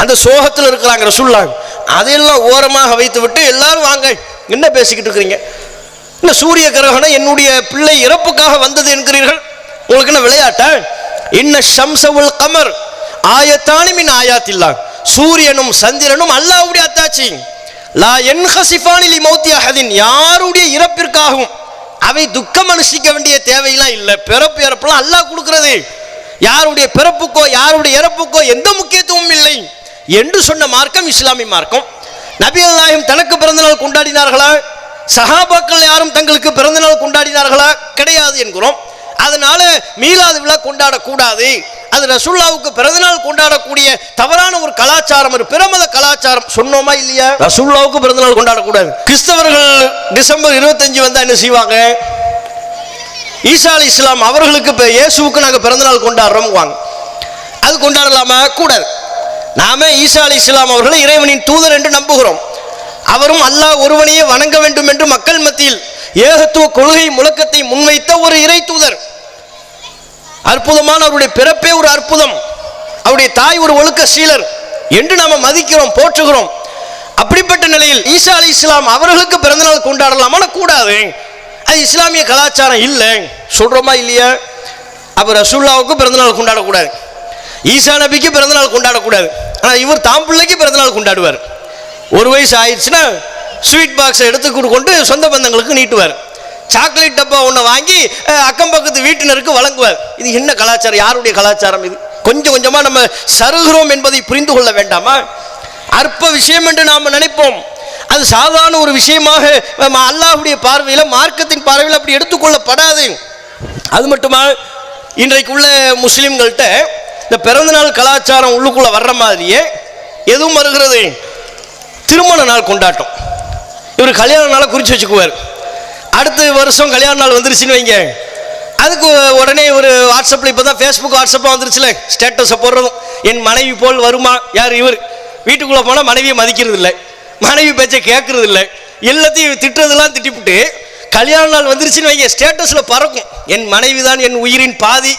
அந்த சோகத்தில் இருக்கிறாங்க ரசூலுல்லாஹ். அதையெல்லாம் ஓரமாக வைத்து விட்டு எல்லாரும் வாங்க, என்ன பேசிக்கிட்டு இருக்கிறீங்க? இந்த சூரிய கிரகணம் என்னுடைய பிள்ளை இறப்புக்காக வந்தது என்கிறீர்கள், உங்களுக்கு என்ன விளையாட்டா? இன்ன ஷம்ஸவல் கமர் ஆயத்தானி மின் ஆயாத்தில்லாஹ், சூரியனும் சந்திரனும் அல்லாஹ்வுடைய அத்தாட்சி. லா யன்ஹசிஃபானி லிமௌத்தி அஹதின், யாருடைய இறப்பிற்காகவும் அவை துக்கம் அனுஷ்டிக்க வேண்டிய தேவையெல்லாம் இல்லை. பிறப்பு இறப்புலாம் அல்லாஹ் கொடுக்கிறது, யாருடைய பிறப்புக்கோ யாருடைய இறப்புக்கோ எந்த முக்கியத்துவமும் இல்லை என்று சொன்ன மார்க்கம் இஸ்லாமிய மார்க்கம். நபிகள் நாயகம் தனக்கு பிறந்தநாள் கொண்டாடினார்களா? சஹாபாக்கள் யாரும் தங்களுக்கு பிறந்தநாள் கொண்டாடினார்களா? கிடையாது என்கிறோம். அதனால மீலாது விழா கொண்டாடக்கூடாது, அது ரசூலுல்லாஹ்வுக்கு பிறந்தநாள் கொண்டாடக்கூடிய தவறான ஒரு கலாச்சாரம், ஒரு பிரமத கலாச்சாரம். சொன்னோமா இல்லையா? ரசூலுல்லாஹ்வுக்கு பிறந்தநாள் கொண்டாடக்கூடாது. கிறிஸ்தவர்கள் டிசம்பர் 25 வந்தா என்ன செய்வாங்க? ஈசா அலைஹிஸ்ஸலாம் அவர்களுக்கு இயேசுவுக்கு நாங்கள் பிறந்தநாள் கொண்டாடுறோம், அது கொண்டாடலாமா? கூடாது. நாம ஈசா அலைஹிஸ்ஸலாம் அவர்களை இறைவனின் தூதர் என்று நம்புகிறோம். அவரும் அல்லாஹ் ஒருவனையே வணங்க வேண்டும் என்று மக்கள் மத்தியில் ஏகத்துவ கொள்கை முழக்கத்தை முன்வைத்த ஒரு இறை தூதர். அற்புதமான அவருடைய பிறப்பே ஒரு அற்புதம், அவருடைய தாய் ஒரு ஒழுக்க சீலர் என்று நாம மதிக்கிறோம், போற்றுகிறோம். அப்படிப்பட்ட நிலையில் ஈசா அலைஹிஸ்ஸலாம் அவர்களுக்கு பிறந்தநாள் கொண்டாடலாமா? கூடாது, அது இஸ்லாமிய கலாச்சாரம் இல்லை. சொல்றோமா இல்லையா? அப்ப ரசூலுல்லாஹ்வுக்கு பிறந்தநாள் கொண்டாடக்கூடாது, ஈசா நபிக்கு பிறந்தநாள் கொண்டாடக்கூடாது. ஆனால் இவர் தாம் பிள்ளைக்கு பிறந்தநாள் கொண்டாடுவார். 1 வயசு ஆயிடுச்சுன்னா ஸ்வீட் பாக்ஸை எடுத்து கொண்டு சொந்த பந்தங்களுக்கு நீட்டுவார். சாக்லேட் டப்பா ஒன்று வாங்கி அக்கம் பக்கத்து வீட்டினருக்கு வழங்குவார். இது என்ன கலாச்சாரம்? யாருடைய கலாச்சாரம் இது? கொஞ்சம் கொஞ்சமாக நம்ம சருகிறோம் என்பதை புரிந்து கொள்ள வேண்டாமா? அற்ப விஷயம் என்று நாம் நினைப்போம், அது சாதாரண ஒரு விஷயமாக அல்லாஹ்வுடைய பார்வையில், மார்க்கத்தின் பார்வையில் அப்படி எடுத்துக்கொள்ளப்படாது. அது மட்டுமா, இன்றைக்கு உள்ள முஸ்லிம்கள்கிட்ட இந்த பிறந்தநாள் கலாச்சாரம் உள்ளுக்குள்ள வர்ற மாதிரியே எதுவும் வருகிறது. திருமண நாள் கொண்டாட்டம், இவர் கல்யாண நாளை குறித்து வச்சுக்குவார். அடுத்த வருஷம் கல்யாண நாள் வந்துருச்சுன்னு வைங்க, அதுக்கு உடனே ஒரு வாட்ஸ்அப்பில், இப்போ தான் ஃபேஸ்புக் வாட்ஸ்அப்பாக வந்துருச்சுல, ஸ்டேட்டஸை போடுறதும் என் மனைவி போல் வருமா. யார் இவர்? வீட்டுக்குள்ளே போனால் மனைவியை மதிக்கிறது இல்லை, மனைவி பேச்சை கேட்கறது இல்லை, எல்லாத்தையும் திட்டுறதெல்லாம் திட்டிவிட்டு கல்யாண நாள் வந்துருச்சுன்னு வைங்க, ஸ்டேட்டஸில் பறக்கும், என் மனைவி தான் என் உயிரின் பாதி,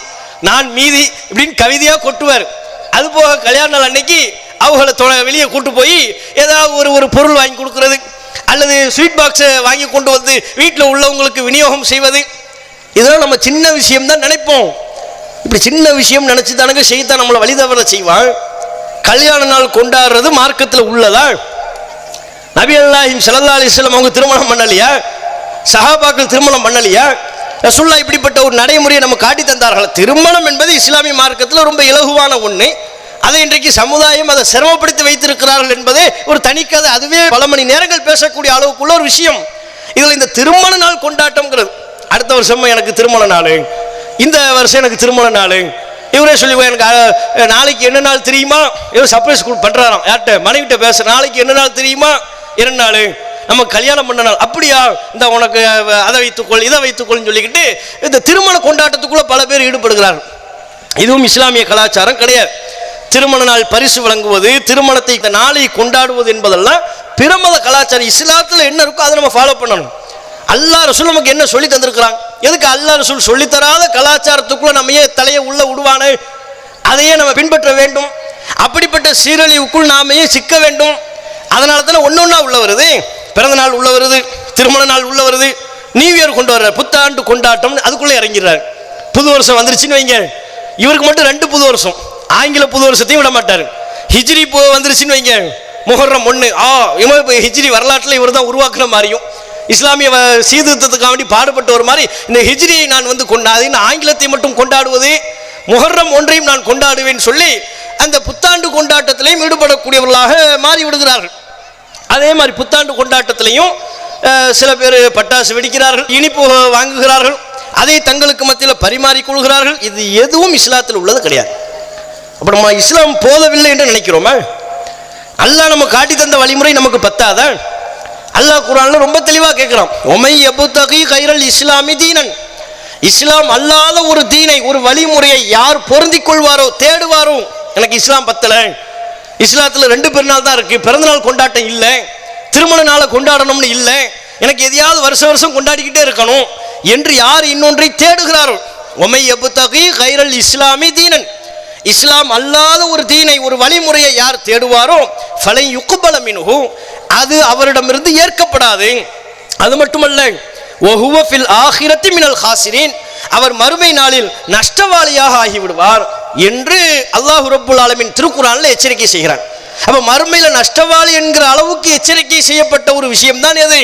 நான் மீதி, இப்படின்னு கவிதையாக கொட்டுவார். அது போக கல்யாண நாள் அன்னைக்கு அவங்களை வெளியே கூட்டு போய் ஏதாவது ஒரு பொருள் வாங்கி கொடுக்கறது, அல்லது ஸ்வீட் பாக்ஸை வாங்கி கொண்டு வந்து வீட்டில் உள்ளவங்களுக்கு விநியோகம் செய்வது, இதெல்லாம் நம்ம சின்ன விஷயம் தான் நினைப்போம். இப்படி சின்ன விஷயம் நினைச்சு தானங்க செய்தான் நம்மளை வழிதவற செய்வான். கல்யாண நாள் கொண்டாடுறது மார்க்கத்தில் உள்ளதா? நபிகள் நாயகம் ஸல்லல்லாஹு அலைஹி வஸல்லம் அவங்க திருமணம் பண்ணலையா? சஹாபாக்கள் திருமணம் பண்ணலையா? ரசூலுல்லாஹ் இப்படிப்பட்ட ஒரு நடைமுறையை நம்ம காட்டி தந்தார்கள். திருமணம் என்பது இஸ்லாமிய மார்க்கத்தில் ரொம்ப இலகுவான ஒன்று. அதை இன்றைக்கு சமுதாயம் அதை சிரமப்படுத்தி வைத்திருக்கிறார்கள் என்பதே ஒரு தனிக்கதை, அதுவே பல மணி நேரங்கள் பேசக்கூடிய அளவுக்குள்ள ஒரு விஷயம். இதில் இந்த திருமண நாள் கொண்டாட்டம்ங்கிறது, அடுத்த வருஷம் எனக்கு திருமண நாள், இந்த வருஷம் எனக்கு திருமண நாள், இவரே சொல்லி எனக்கு நாளைக்கு என்ன நாள் தெரியுமா, இவர் சர்ப்ரைஸ் பண்ணுறாராம். யார்கிட்ட? மனைவிட்ட பேச, நாளைக்கு என்ன நாள் தெரியுமா, 2 நாள் நம்ம கல்யாணம் பண்ண நாள். அப்படியா, இந்த உனக்கு அதை வைத்துக்கொள் இதை வைத்துக்கொள்னு சொல்லிக்கிட்டு இந்த திருமண கொண்டாட்டத்துக்குள்ள பல பேர் ஈடுபடுகிறார்கள். இதுவும் இஸ்லாமிய கலாச்சாரம் கிடையாது. திருமண நாள் பரிசு வழங்குவது, திருமணத்தை இந்த நாளை கொண்டாடுவது என்பதெல்லாம் பிரமத கலாச்சாரம். இஸ்லாத்தில் என்ன இருக்கோ அதை நம்ம ஃபாலோ பண்ணணும். அல்லாஹ் ரசூல் நமக்கு என்ன சொல்லி தந்திருக்கிறாங்க? எதுக்கு அல்லாஹ் ரசூல் சொல்லித்தராத கலாச்சாரத்துக்குள்ள நம்ம தலையை உள்ள விடுவானே, அதையே நம்ம பின்பற்ற வேண்டும். அப்படிப்பட்ட சீரழிவுக்குள் நாமையே சிக்க வேண்டும். அதனால தானே ஒன்னொன்னா உள்ள வருது. பிறந்த நாள் உள்ள வருது, திருமண நாள் உள்ள வருது, நியூ இயர் கொண்டு வர்றார், புத்தாண்டு கொண்டாட்டம், அதுக்குள்ளே இறங்கிறார். புது வருஷம் வந்துருச்சுன்னு வைங்க, இவருக்கு மட்டும் 2 புது வருஷம், ஆங்கில புது வருஷத்தையும் விட மாட்டார். ஹிஜ்ரி வந்துருச்சுன்னு வைங்க, முஹர்ரம் 1 ஹிஜ்ரி வரலாற்றில் இவர் தான் உருவாக்குற மாதிரியும் இஸ்லாமிய சீர்திருத்தத்துக்காக வேண்டி பாடுபட்ட ஒரு மாதிரி இந்த ஹிஜ்ரியை நான் வந்து கொண்டாடி ஆங்கிலத்தை மட்டும் கொண்டாடுவது முஹர்ரம் 1ஐயும் நான் கொண்டாடுவேன் சொல்லி அந்த புத்தாண்டு கொண்டாட்டத்திலையும் ஈடுபடக்கூடியவர்களாக மாறி விடுகிறார்கள். அதே மாதிரி புத்தாண்டு கொண்டாட்டத்திலையும் சில பேர் பட்டாசு வெடிக்கிறார்கள், இனிப்பு வாங்குகிறார்கள், அதை தங்களுக்கு மத்தியில் பரிமாறிக்கொள்கிறார்கள். இது எதுவும் இஸ்லாத்தில் உள்ளது கிடையாது. அப்போ நம்ம இஸ்லாம் போதவில்லை என்று நினைக்கிறோமா? அல்லாஹ் நம்ம காட்டி தந்த வழிமுறை நமக்கு பத்தாதா? அல்லாஹ் குர்ஆன்ல ரொம்ப தெளிவாக கேட்கிறான், ஒமை யபுதகி கைரல் இஸ்லாமி தீனன், இஸ்லாம் அல்லாத ஒரு தீனை ஒரு வழிமுறையை யார் பொருந்திக் கொள்வாரோ தேடுவாரோ, எனக்கு இஸ்லாம் பத்தல, இஸ்லாத்தில் 2 பெருநாள் தான் இருக்கு, பிறந்தநாள் கொண்டாட்டம் இல்லை, திருமண நாளை கொண்டாடணும்னு இல்லை, எனக்கு எதையாவது வருஷம் கொண்டாடிக்கிட்டே இருக்கணும் என்று யார் இன்னொன்றை தேடுகிறாரோ, ஒமை யபுதகி கைரல் இஸ்லாமி தீனன், இஸ்லாம் அல்லாத ஒரு தீனை ஒரு வழிமுறையை யார் தேடுவாரோ ஃபலை யுக்பல மின்ஹு, அது அவரிடமிருந்து ஏற்கப்படாது. அது மட்டுமல்ல, வஹுவ ஃபில் ஆகிரத்தி மினல் காசிரீன், அவர் மறுமை நாளில் நஷ்டவாளியாக ஆகிவிடுவார் என்று அல்லாஹ் ரப்புல் ஆலமீன் திருக்குர்ஆனில் எச்சரிக்கை செய்கிறார். அப்ப மறுமையில நஷ்டவாளி என்கிற அளவுக்கு எச்சரிக்கை செய்யப்பட்ட ஒரு விஷயம் தான் எது?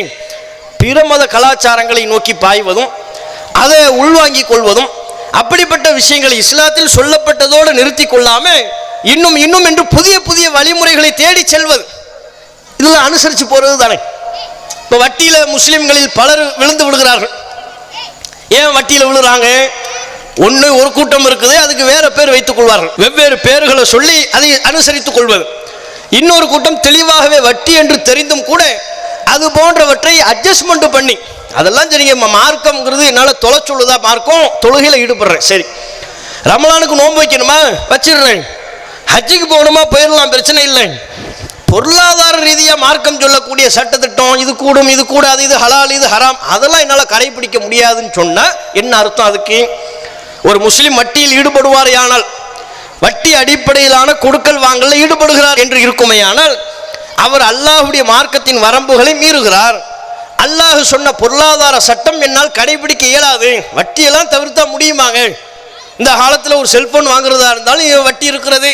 பிற மத கலாச்சாரங்களை நோக்கி பாய்வதும் அதை உள்வாங்கிக் கொள்வதும், அப்படிப்பட்ட விஷயங்களை இஸ்லாத்தில் சொல்லப்பட்டதோடு நிறுத்தி கொள்ளாம இன்னும் இன்னும் என்று புதிய புதிய வழிமுறைகளை தேடி செல்வது, இதெல்லாம் அனுசரித்து போறது தானே. இப்போ வட்டியில முஸ்லிம்களில் பலர் விழுந்து விடுகிறார்கள். ஏன் வட்டியில விழுறாங்க? ஒரு கூட்டம் இருக்குது, அதுக்கு வேற பேர் வைத்துக் கொள்வார்கள், வெவ்வேறு பேர்களை சொல்லி அதை அனுசரித்துக் கொள்வது. இன்னொரு கூட்டம் தெளிவாகவே வட்டி என்று தெரிந்தும் கூட அது போன்றவற்றை அட்ஜஸ்ட்மெண்ட் பண்ணி, அதெல்லாம் சரிங்க மார்க்கம்ங்கிறது என்னால் தொலை சொல்லுதா, மார்க்கம் தொழுகையில் ஈடுபடுறேன், சரி ரமலானுக்கு நோன்பு வைக்கணுமா வச்சிடுறேன், ஹஜ்ஜுக்கு போகணுமா போயிடலாம், பிரச்சனை இல்லை, பொருளாதார ரீதியாக மார்க்கம் சொல்லக்கூடிய சட்டத்திட்டம் இது கூடும் இது கூடாது, இது ஹலால் இது ஹராம், அதெல்லாம் என்னால் கடைபிடிக்க முடியாதுன்னு சொன்னால் என்ன அர்த்தம்? அதுக்கு ஒரு முஸ்லிம் வட்டியில் ஈடுபடுவார் ஆனால், வட்டி அடிப்படையிலான கொடுக்கல் வாங்கல ஈடுபடுகிறார் என்று இருக்குமையானால் அவர் அல்லாஹ்வுடைய மார்க்கத்தின் வரம்புகளை மீறுகிறார். அல்லாஹ் சொன்ன பொருளாதார சட்டம் என்னால் கடைபிடிக்க இயலாது, வட்டியெல்லாம் தவிர்த்தா முடியுமாங்க? இந்த காலத்தில் ஒரு செல்போன் வாங்குறதா இருந்தாலும் வட்டி இருக்கிறது,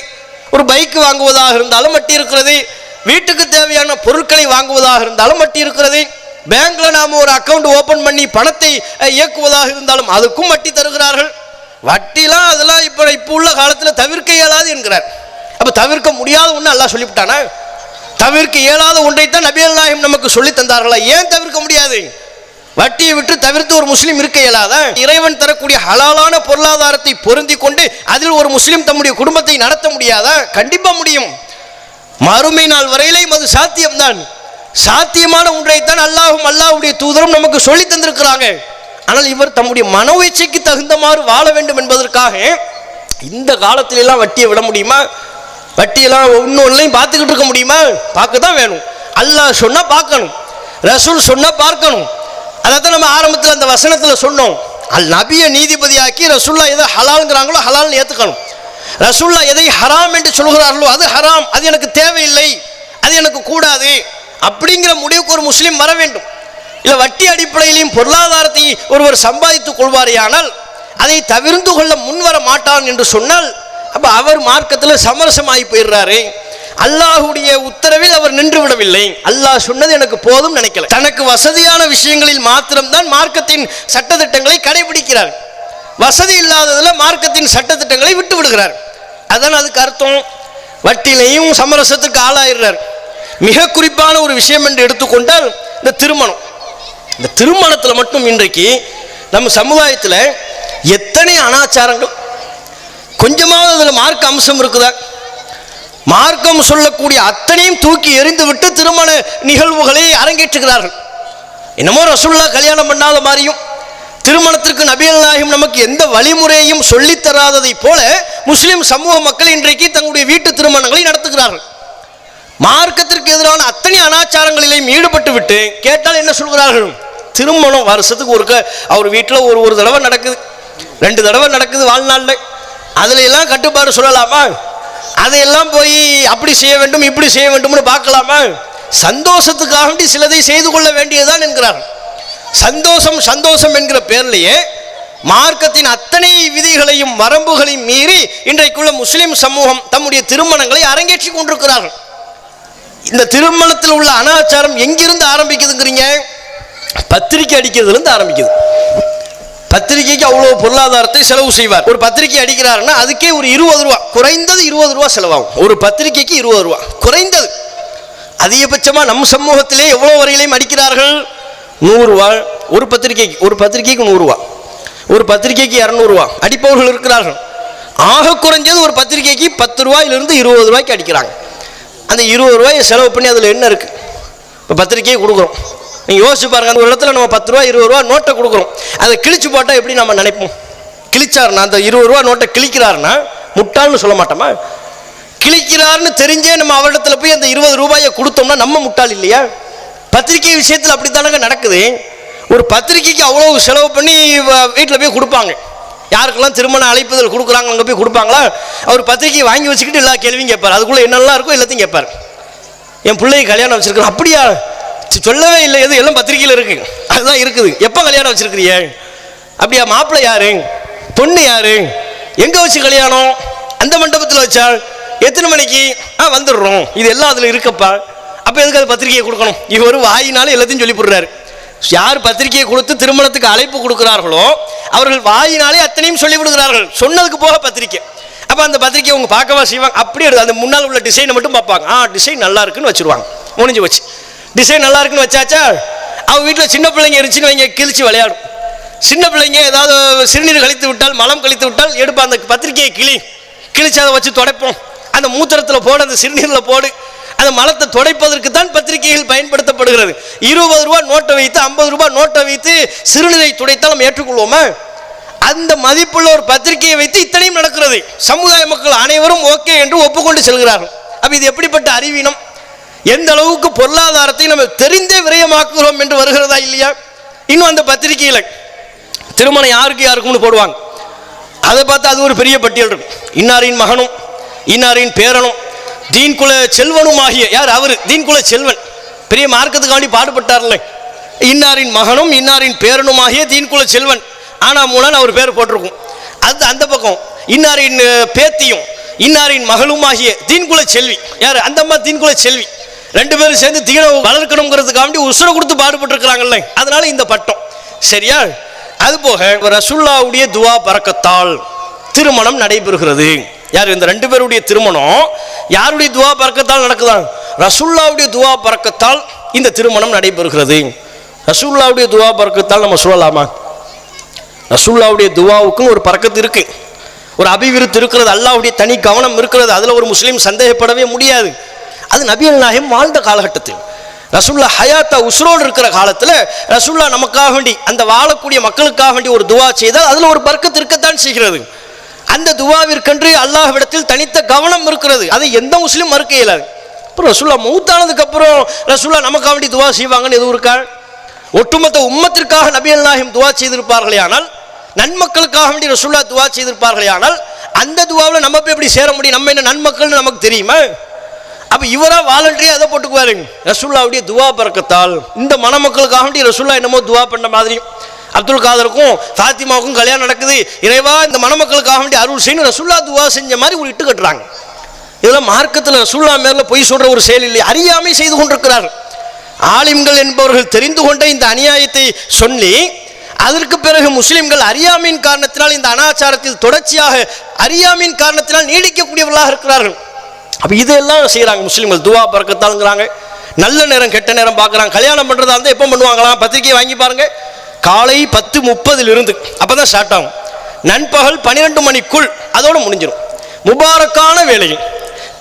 ஒரு பைக் வாங்குவதாக இருந்தாலும் வட்டி இருக்கிறது, வீட்டுக்கு தேவையான பொருட்களை வாங்குவதாக இருந்தாலும் வட்டி இருக்கிறது, பேங்க்ல நாம ஒரு அக்கௌண்ட் ஓபன் பண்ணி பணத்தை இயக்குவதாக இருந்தாலும் அதுக்கும் வட்டி தருகிறார்கள். வட்டிலாம் அதெல்லாம் இப்போ உள்ள காலத்தில் தவிர்க்க இயலாது என்கிறார். அப்ப தவிர்க்க முடியாத ஒன்று அல்லாஹ் சொல்லிவிட்டானா? தவிர்க்க இயலாத ஒன்றைத்தான் நபிகள் நாயகம் நமக்கு சொல்லி தந்தார்களா? ஏன் தவிர்க்க முடியாது? வட்டியை விட்டு தவிர்த்து ஒரு முஸ்லீம் இருக்க இயலாதா? இறைவன் தரக்கூடிய ஹலாலான பொருளாதாரத்தை பொருந்தி கொண்டு அதில் ஒரு முஸ்லீம் தம்முடைய குடும்பத்தை நடத்த முடியாதா? கண்டிப்பா முடியும். மறுமை நாள் வரையிலும் அது சாத்தியம்தான். சாத்தியமான ஒன்றைத்தான் அல்லாஹும் அல்லாஹ்வுடைய தூதரும் நமக்கு சொல்லி தந்திருக்கிறாங்க. ஆனால் இவர் தம்முடைய மனோயிச்சைக்கு தகுந்தமாறு வாழ வேண்டும் என்பதற்காக இந்த காலத்திலெல்லாம் வட்டியை விட முடியுமா? வட்டியெல்லாம் இன்னொன்னையும் பார்த்துக்கிட்டு இருக்க முடியுமா? பார்க்க தான் வேணும். அல்லாஹ் சொன்னா பார்க்கணும், ரசூல் சொன்னா பார்க்கணும். அதான் நம்ம ஆரம்பத்தில் அந்த வசனத்தில் சொன்னோம், நபியை நீதிபதியாக்கி ரசூல்லா எதை ஹலால்ங்கிறாங்களோ ஹலால்னு ஏற்றுக்கணும், ரசூல்லா எதை ஹராம் என்று சொல்கிறார்களோ அது ஹராம், அது எனக்கு தேவையில்லை, அது எனக்கு கூடாது அப்படிங்கிற முடிவுக்கு ஒரு முஸ்லீம் வர வேண்டும். இல்லை வட்டி அடிப்படையிலையும் பொருளாதாரத்தை ஒருவர் சம்பாதித்துக் கொள்வாரேயானால் அதை தவிர்த்து கொள்ள முன்வர மாட்டான் என்று சொன்னால் அப்ப அவர் மார்க்கத்தில் சமரசமாகி போயிடுறாரு. அல்லாஹுடைய உத்தரவில் அவர் நின்று விடவில்லை, அல்லாஹ் சொன்னது எனக்கு போதும் நினைக்கல, தனக்கு வசதியான விஷயங்களில் மாத்திரம்தான் மார்க்கத்தின் சட்டத்திட்டங்களை கடைபிடிக்கிறார், வசதி இல்லாததுல மார்க்கத்தின் சட்டத்திட்டங்களை விட்டு விடுகிறார். அதான் அதுக்கு அர்த்தம். வட்டிலையும் சமரசத்துக்கு ஆளாயிடுறார். மிக குறிப்பான ஒரு விஷயம் என்று எடுத்துக்கொண்டால் இந்த திருமணம். இந்த திருமணத்தில் மட்டும் இன்றைக்கு நம்ம சமுதாயத்தில் எத்தனை அனாச்சாரங்கள், கொஞ்சமாவது அதில் மார்க்க அம்சம் இருக்குதா? மார்க்கம் சொல்லக்கூடிய அத்தனையும் தூக்கி எறிந்து விட்டு திருமண நிகழ்வுகளை அரங்கேற்றுகிறார்கள். என்னமோ ரசூலுல்லாஹ் கல்யாணம் பண்ணாத மாதிரியும், திருமணத்திற்கு நபிகள் நாயகம் நமக்கு எந்த வழிமுறையையும் சொல்லித்தராததை போல முஸ்லிம் சமூக மக்கள் இன்றைக்கு தங்களுடைய வீட்டு திருமணங்களை நடத்துகிறார்கள். மார்க்கத்திற்கு எதிரான அத்தனை அனாச்சாரங்களிலையும் ஈடுபட்டு விட்டு கேட்டால் என்ன சொல்கிறார்கள்? திருமணம் வருஷத்துக்கு ஒருக்க அவர் வீட்டில் ஒரு தடவை நடக்குது, 2 தடவை நடக்குது வாழ்நாளில், அதுல எல்லாம் கட்டுப்பாடு சொல்லலாமா? அதையெல்லாம் போய் அப்படி செய்ய வேண்டும் இப்படி செய்ய வேண்டும்னு பார்க்கலாமா? சந்தோஷத்துக்காக சிலதை செய்து கொள்ள வேண்டியதுதான் என்கிறார். சந்தோஷம் சந்தோஷம் என்கிற பேர்லேயே மார்க்கத்தின் அத்தனை விதிகளையும் வரம்புகளையும் மீறி இன்றைக்குள்ள முஸ்லிம் சமூகம் தம்முடைய திருமணங்களை அரங்கேற்றி கொண்டிருக்கிறார்கள். இந்த திருமணத்தில் உள்ள அனாச்சாரம் எங்கிருந்து ஆரம்பிக்குதுங்கிறீங்க? பத்திரிக்கை அடிக்கிறதுலேருந்து ஆரம்பிக்குது. பத்திரிகைக்கு அவ்வளோ பொருளாதாரத்தை செலவு செய்வார். ஒரு பத்திரிகை அடிக்கிறாருன்னா அதுக்கே ஒரு 20 ரூபா, குறைந்தது 20 ரூபா செலவாகும். ஒரு பத்திரிகைக்கு 20 ரூபா குறைந்தது. அதிகபட்சமாக நம் சமூகத்திலே எவ்வளோ வரையிலையும் அடிக்கிறார்கள்? 100 ரூபா ஒரு பத்திரிகைக்கு. ஒரு பத்திரிகைக்கு 100 ரூபா, ஒரு பத்திரிகைக்கு 200 ரூபா அடிப்பவர்கள் இருக்கிறார்கள். ஆக குறைஞ்சது ஒரு பத்திரிகைக்கு 10 ரூபாயிலிருந்து 20 ரூபாய்க்கு அடிக்கிறாங்க. அந்த 20 ரூபாயை செலவு பண்ணி அதில் என்ன இருக்குது? இப்போ பத்திரிக்கையை கொடுக்குறோம், நீங்கள் யோசிச்சு பாருங்க. அந்த ஒரு இடத்துல நம்ம 10 ரூபா 20 ரூபா நோட்டை கொடுக்குறோம், அதை கிழிச்சு போட்டால் எப்படி நம்ம நினைப்போம்? கிழிச்சாருன்னா அந்த 20 ரூபா நோட்டை கிழிக்கிறாருன்னா முட்டாள்னு சொல்ல மாட்டோமா? கிழிக்கிறாருன்னு தெரிஞ்சே நம்ம அவரிடத்துல போய் அந்த 20 ரூபாயை கொடுத்தோம்னா நம்ம முட்டாள் இல்லையா? பத்திரிகை விஷயத்தில் அப்படித்தானங்க நடக்குது. ஒரு பத்திரிகைக்கு அவ்வளோ செலவு பண்ணி வீட்டில் போய் கொடுப்பாங்க. யாருக்கெல்லாம் திருமண அழைப்புதல் கொடுக்குறாங்க அங்கே போய் கொடுப்பாங்களா? அவர் பத்திரிகையை வாங்கி வச்சுக்கிட்டு எல்லா கேள்வியும் கேட்பார். அதுக்குள்ளே என்னெல்லாம் இருக்கோ எல்லாத்தையும் கேட்பார். என் பிள்ளைக்கு கல்யாணம் வச்சிருக்கிறேன். அப்படியா? சொல்லவே இல்லை, எது எல்லாம் பத்திரிகையில் இருக்குது, அதுதான் இருக்குது. எப்போ கல்யாணம் வச்சிருக்கிறீங்க? அப்படியா? மாப்பிள்ளை யாரு, பொண்ணு யாரு, எங்கே வச்சு கல்யாணம்? அந்த மண்டபத்தில் வச்சா? எத்தனை மணிக்கு? வந்துடுறோம். இது எல்லாம் அதில் இருக்கப்பா. அப்போ எதுக்கு அது பத்திரிகையை கொடுக்கணும்? இவர் வாயினால எல்லாத்தையும் சொல்லி போடுறாரு. யார் பத்திரிகையை கொடுத்து திருமணத்துக்கு அழைப்பு கொடுக்கிறார்களோ அவர்கள் வாயினாலே அத்தனையும் சொல்லி விடுகிறார்கள், சொன்னதுக்கு போக பத்திரிக்கை. அப்போ அந்த பத்திரிக்கையை அவங்க பார்க்கவா செய்வாங்க? அப்படியே அந்த முன்னால் உள்ள டிசைனை மட்டும் பார்ப்பாங்க. டிசைன் நல்லா இருக்குன்னு வச்சுருவாங்க, முடிஞ்சு வச்சு. டிசைன் நல்லா இருக்குன்னு வச்சாச்சா? அவங்க வீட்டில் சின்ன பிள்ளைங்க இருந்துச்சுன்னு வைங்க, கிழிச்சு விளையாடும். சின்ன பிள்ளைங்க ஏதாவது சிறுநீர் கழித்து விட்டால், மலம் கழித்து விட்டால் எடுப்பா அந்த பத்திரிக்கையை கிழிச்சு அதை வச்சு துடைப்போம். அந்த மூத்திரத்தில் போடு, அந்த சிறுநீரில் போடு. அந்த மலத்தை துடைப்பதற்கு தான் பத்திரிகைகள் பயன்படுத்தப்படுகிறது. 20 ரூபா நோட்டை வைத்து 50 ரூபாய் நோட்டை வைத்து சிறுநீரை துடைத்தால் நம்ம ஏற்றுக்கொள்வோமா? அந்த மதிப்புள்ள ஒரு பத்திரிகையை வைத்து இத்தனையும் நடக்கிறது. சமுதாய மக்கள் அனைவரும் ஓகே என்று ஒப்புக்கொண்டு செல்கிறார்கள். அப்ப இது எப்படிப்பட்ட அறிவீனம்? எந்த அளவுக்கு பொருளாதாரத்தை நம்ம தெரிந்தே விரயமாக்குகிறோம் என்று வருகிறதா இல்லையா? இன்னும் அந்த பத்திரிகையில் திருமணம் யாருக்கு யாருக்கும்னு போடுவாங்க. அதை பார்த்து அது ஒரு பெரிய பட்டியல் இருக்கும். இன்னாரின் மகனும் இன்னாரின் பேரனும் தீன்குல செல்வனும் ஆகிய, யார் அவர்? தீன்குல செல்வன், பெரிய மார்க்கத்துக்காண்டி பாடுபட்டார்ல. இன்னாரின் மகனும் இன்னாரின் பேரனும் ஆகிய தீன்குல செல்வன், ஆனா மூலன் அவர் பேர் போட்டிருக்கும். அது அந்த பக்கம் இன்னாரின் பேத்தியும் இன்னாரின் மகளும் ஆகிய தீன்குல செல்வி, யார்? அந்த அம்மா தீன்குல செல்வி. 2 பேரும் சேர்ந்து தீன வளர்க்கணுங்கிறதுக்காண்டி உசுரை கொடுத்து பாடுபட்டு இருக்கிறாங்கல்ல, அதனால இந்த பட்டம். சரியா? அதுபோக ரசூலுல்லாஹ்வுடைய துவா பரக்கத்தால் திருமணம் நடைபெறுகிறது. யார்? இந்த 2 பேருடைய திருமணம் யாருடைய துவா பரக்கத்தால் நடக்குதா? ரசூலுல்லாஹ்வுடைய துவா பரக்கத்தால் இந்த திருமணம் நடைபெறுகிறது. ரசூலுல்லாஹ்வுடைய துவா பரக்கத்தால் நம்ம சொல்லலாமா? ரசூலுல்லாஹ்வுடைய துவாவுக்குன்னு ஒரு பரக்கத்து இருக்கு, ஒரு அபிவிருத்தி இருக்கிறது, அல்லாஹ்வுடைய தனி கவனம் இருக்கிறது. அதில் ஒரு முஸ்லீம் சந்தேகப்படவே முடியாது. அது நபிகள் நாயகம் வாழ்ந்த காலகட்டத்தில், ரசூலுல்லாஹ் ஹயாத்தா உஸ்ரோடு இருக்கிற காலத்தில் ரசூலுல்லாஹ் நமக்காக வேண்டி, அந்த வாழக்கூடிய மக்களுக்காக வேண்டி ஒரு துவா செய்தால் அதில் ஒரு பரக்கத்து இருக்கத்தான் செய்கிறது. அந்த துவாவிற்கென்று அல்லாஹ்விடத்தில் தனித்த கவனம் இருக்கிறது. அதை எந்த முஸ்லீம் மறுக்க இயலாது. அப்புறம் ரசூலுல்லாஹ் மௌத்தானதுக்கு அப்புறம் ரசூலுல்லாஹ் நமக்காக வேண்டி துவா செய்வாங்கன்னு எதுவும் இருக்கா? ஒட்டுமொத்த உம்மத்திற்காக நபிகள் நாயகம் துவா செய்திருப்பார்களே ஆனால், நன்மக்களுக்காக வேண்டி ரசூலுல்லாஹ் துவா செய்திருப்பார்களே ஆனால், அந்த துவாவில் நம்ம போய் எப்படி சேர முடியும்? நம்ம என்ன நன்மக்கள்னு நமக்கு தெரியுமா? அப்ப இவரா வாலண்டரியா அதை போட்டுக்குவாரு. ரசூலுல்லாஹ்வுடைய துவா பரக்கத்தால் இந்த மணமக்களுக்காக வேண்டி ரசூலுல்லாஹ் என்னமோ துவா பண்ண மாதிரி, அப்துல் காதருக்கும் ஃபாத்திமாவுக்கும் கல்யாணம் நடக்குது, இறைவா இந்த மணமக்களுக்காக வேண்டி அருள் செய்யணும் ரசூலுல்லாஹ் துவா செஞ்ச மாதிரி ஒரு இட்டு கட்டுறாங்க. இதெல்லாம் மார்க்கத்தில் ரசூலுல்லாஹ் மேல பொய் சொல்ற ஒரு செயல் இல்லை, அறியாமை செய்து கொண்டிருக்கிறார்கள். ஆலிம்கள் என்பவர்கள் தெரிந்து கொண்ட இந்த அநியாயத்தை சொல்லி, அதற்கு பிறகு முஸ்லிம்கள் அறியாமையின் காரணத்தினால் இந்த அனாச்சாரத்தில் தொடர்ச்சியாக அறியாமையின் காரணத்தினால் நீடிக்கக்கூடியவர்களாக இருக்கிறார்கள். அப்ப இதெல்லாம் செய்யறாங்க முஸ்லிம்கள். துவா பரக்கத்தாலுங்கிறாங்க, நல்ல நேரம் கெட்ட நேரம் பார்க்குறாங்க. கல்யாணம் பண்றதா இருந்தால் எப்போ பண்ணுவாங்களாம்? பத்திரிகையை வாங்கி பாருங்க, காலை 10:30 அப்பதான் ஸ்டார்ட் ஆகும், நண்பகல் 12 மணிக்குள் அதோட முடிஞ்சிடும். முபாரக்கான வேலைகள்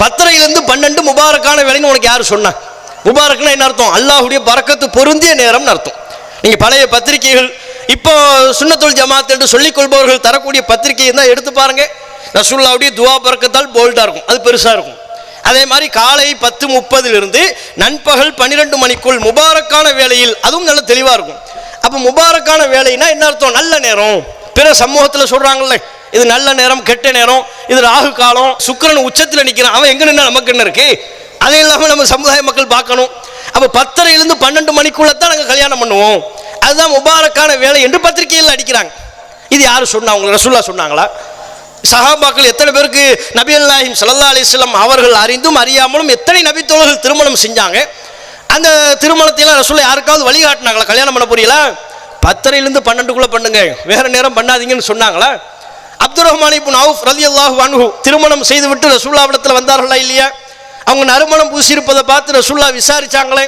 10:30 12 முபாரக்கான வேலைன்னு உனக்கு யாரு சொன்னா? முபாரக்னா என்ன அர்த்தம்? அல்லாஹ்வுடைய பரக்கத்து பொருந்திய நேரம்னு அர்த்தம். நீங்க பழைய பத்திரிகைகள், இப்போ சுன்னத்துல் ஜமாத் என்று சொல்லிக் கொள்பவர்கள் தரக்கூடிய பத்திரிகையை தான் எடுத்து பாருங்க. ரசூலுல்லாஹ்வுடைய துவா பரக்கத்தால் போல்டா இருக்கும், அது பெருசா இருக்கும். அதே மாதிரி காலை 10:30 நண்பகல் 12 மணிக்குள் முபாரக்கான வேலையில், அதுவும் நல்ல தெளிவா இருக்கும். அப்ப முபாரக்கான வேலைன்னா என்ன அர்த்தம்? நல்ல நேரம். பிற சமூகத்தில் சொல்றாங்கல்ல, இது நல்ல நேரம், கெட்ட நேரம், இது ராகு காலம், சுக்கிரன் உச்சத்தில் நிற்கிறான், அவன் எங்க நின்னா நமக்கு என்ன இருக்கு? அதே இல்லாமல் நம்ம சமுதாய மக்கள் பார்க்கணும். அப்போ 10:30 12 மணிக்குள்ள தான் நாங்கள் கல்யாணம் பண்ணுவோம், அதுதான் முபாரக்கான வேலை என்று பத்திரிகையில் அடிக்கிறாங்க. இது யாரு சொன்னா? அவங்க ரசூலுல்லாஹ் சொன்னாங்களா? சஹாபாக்கள் எத்தனை பேருக்கு நபிகள் நாயகம் ஸல்லல்லாஹு அலைஹி வஸல்லம் அவர்கள் அறிந்தும் அறியாமலும் எத்தனை நபித்தோழர்கள் திருமணம் செஞ்சாங்க. அந்த திருமணத்தையெல்லாம் ரசூலுல்லாஹ் யாருக்காவது வழிகாட்டினாங்களா? கல்யாணம் பண்ண புரியல 10லிருந்து 12க்குள்ள பண்ணுங்க, வேற நேரம் பண்ணாதீங்கன்னு சொன்னாங்களா? அப்துர் ரஹ்மான் இப்னு அவுஃப் ரலியல்லாஹு அன்ஹு திருமணம் செய்துவிட்டு ரசூலுல்லாஹ்விடத்தில் வந்தார்களா இல்லையா? அவங்க நறுமணம் பூசியிருப்பதை பார்த்து ரசூலுல்லாஹ் விசாரிச்சாங்களே,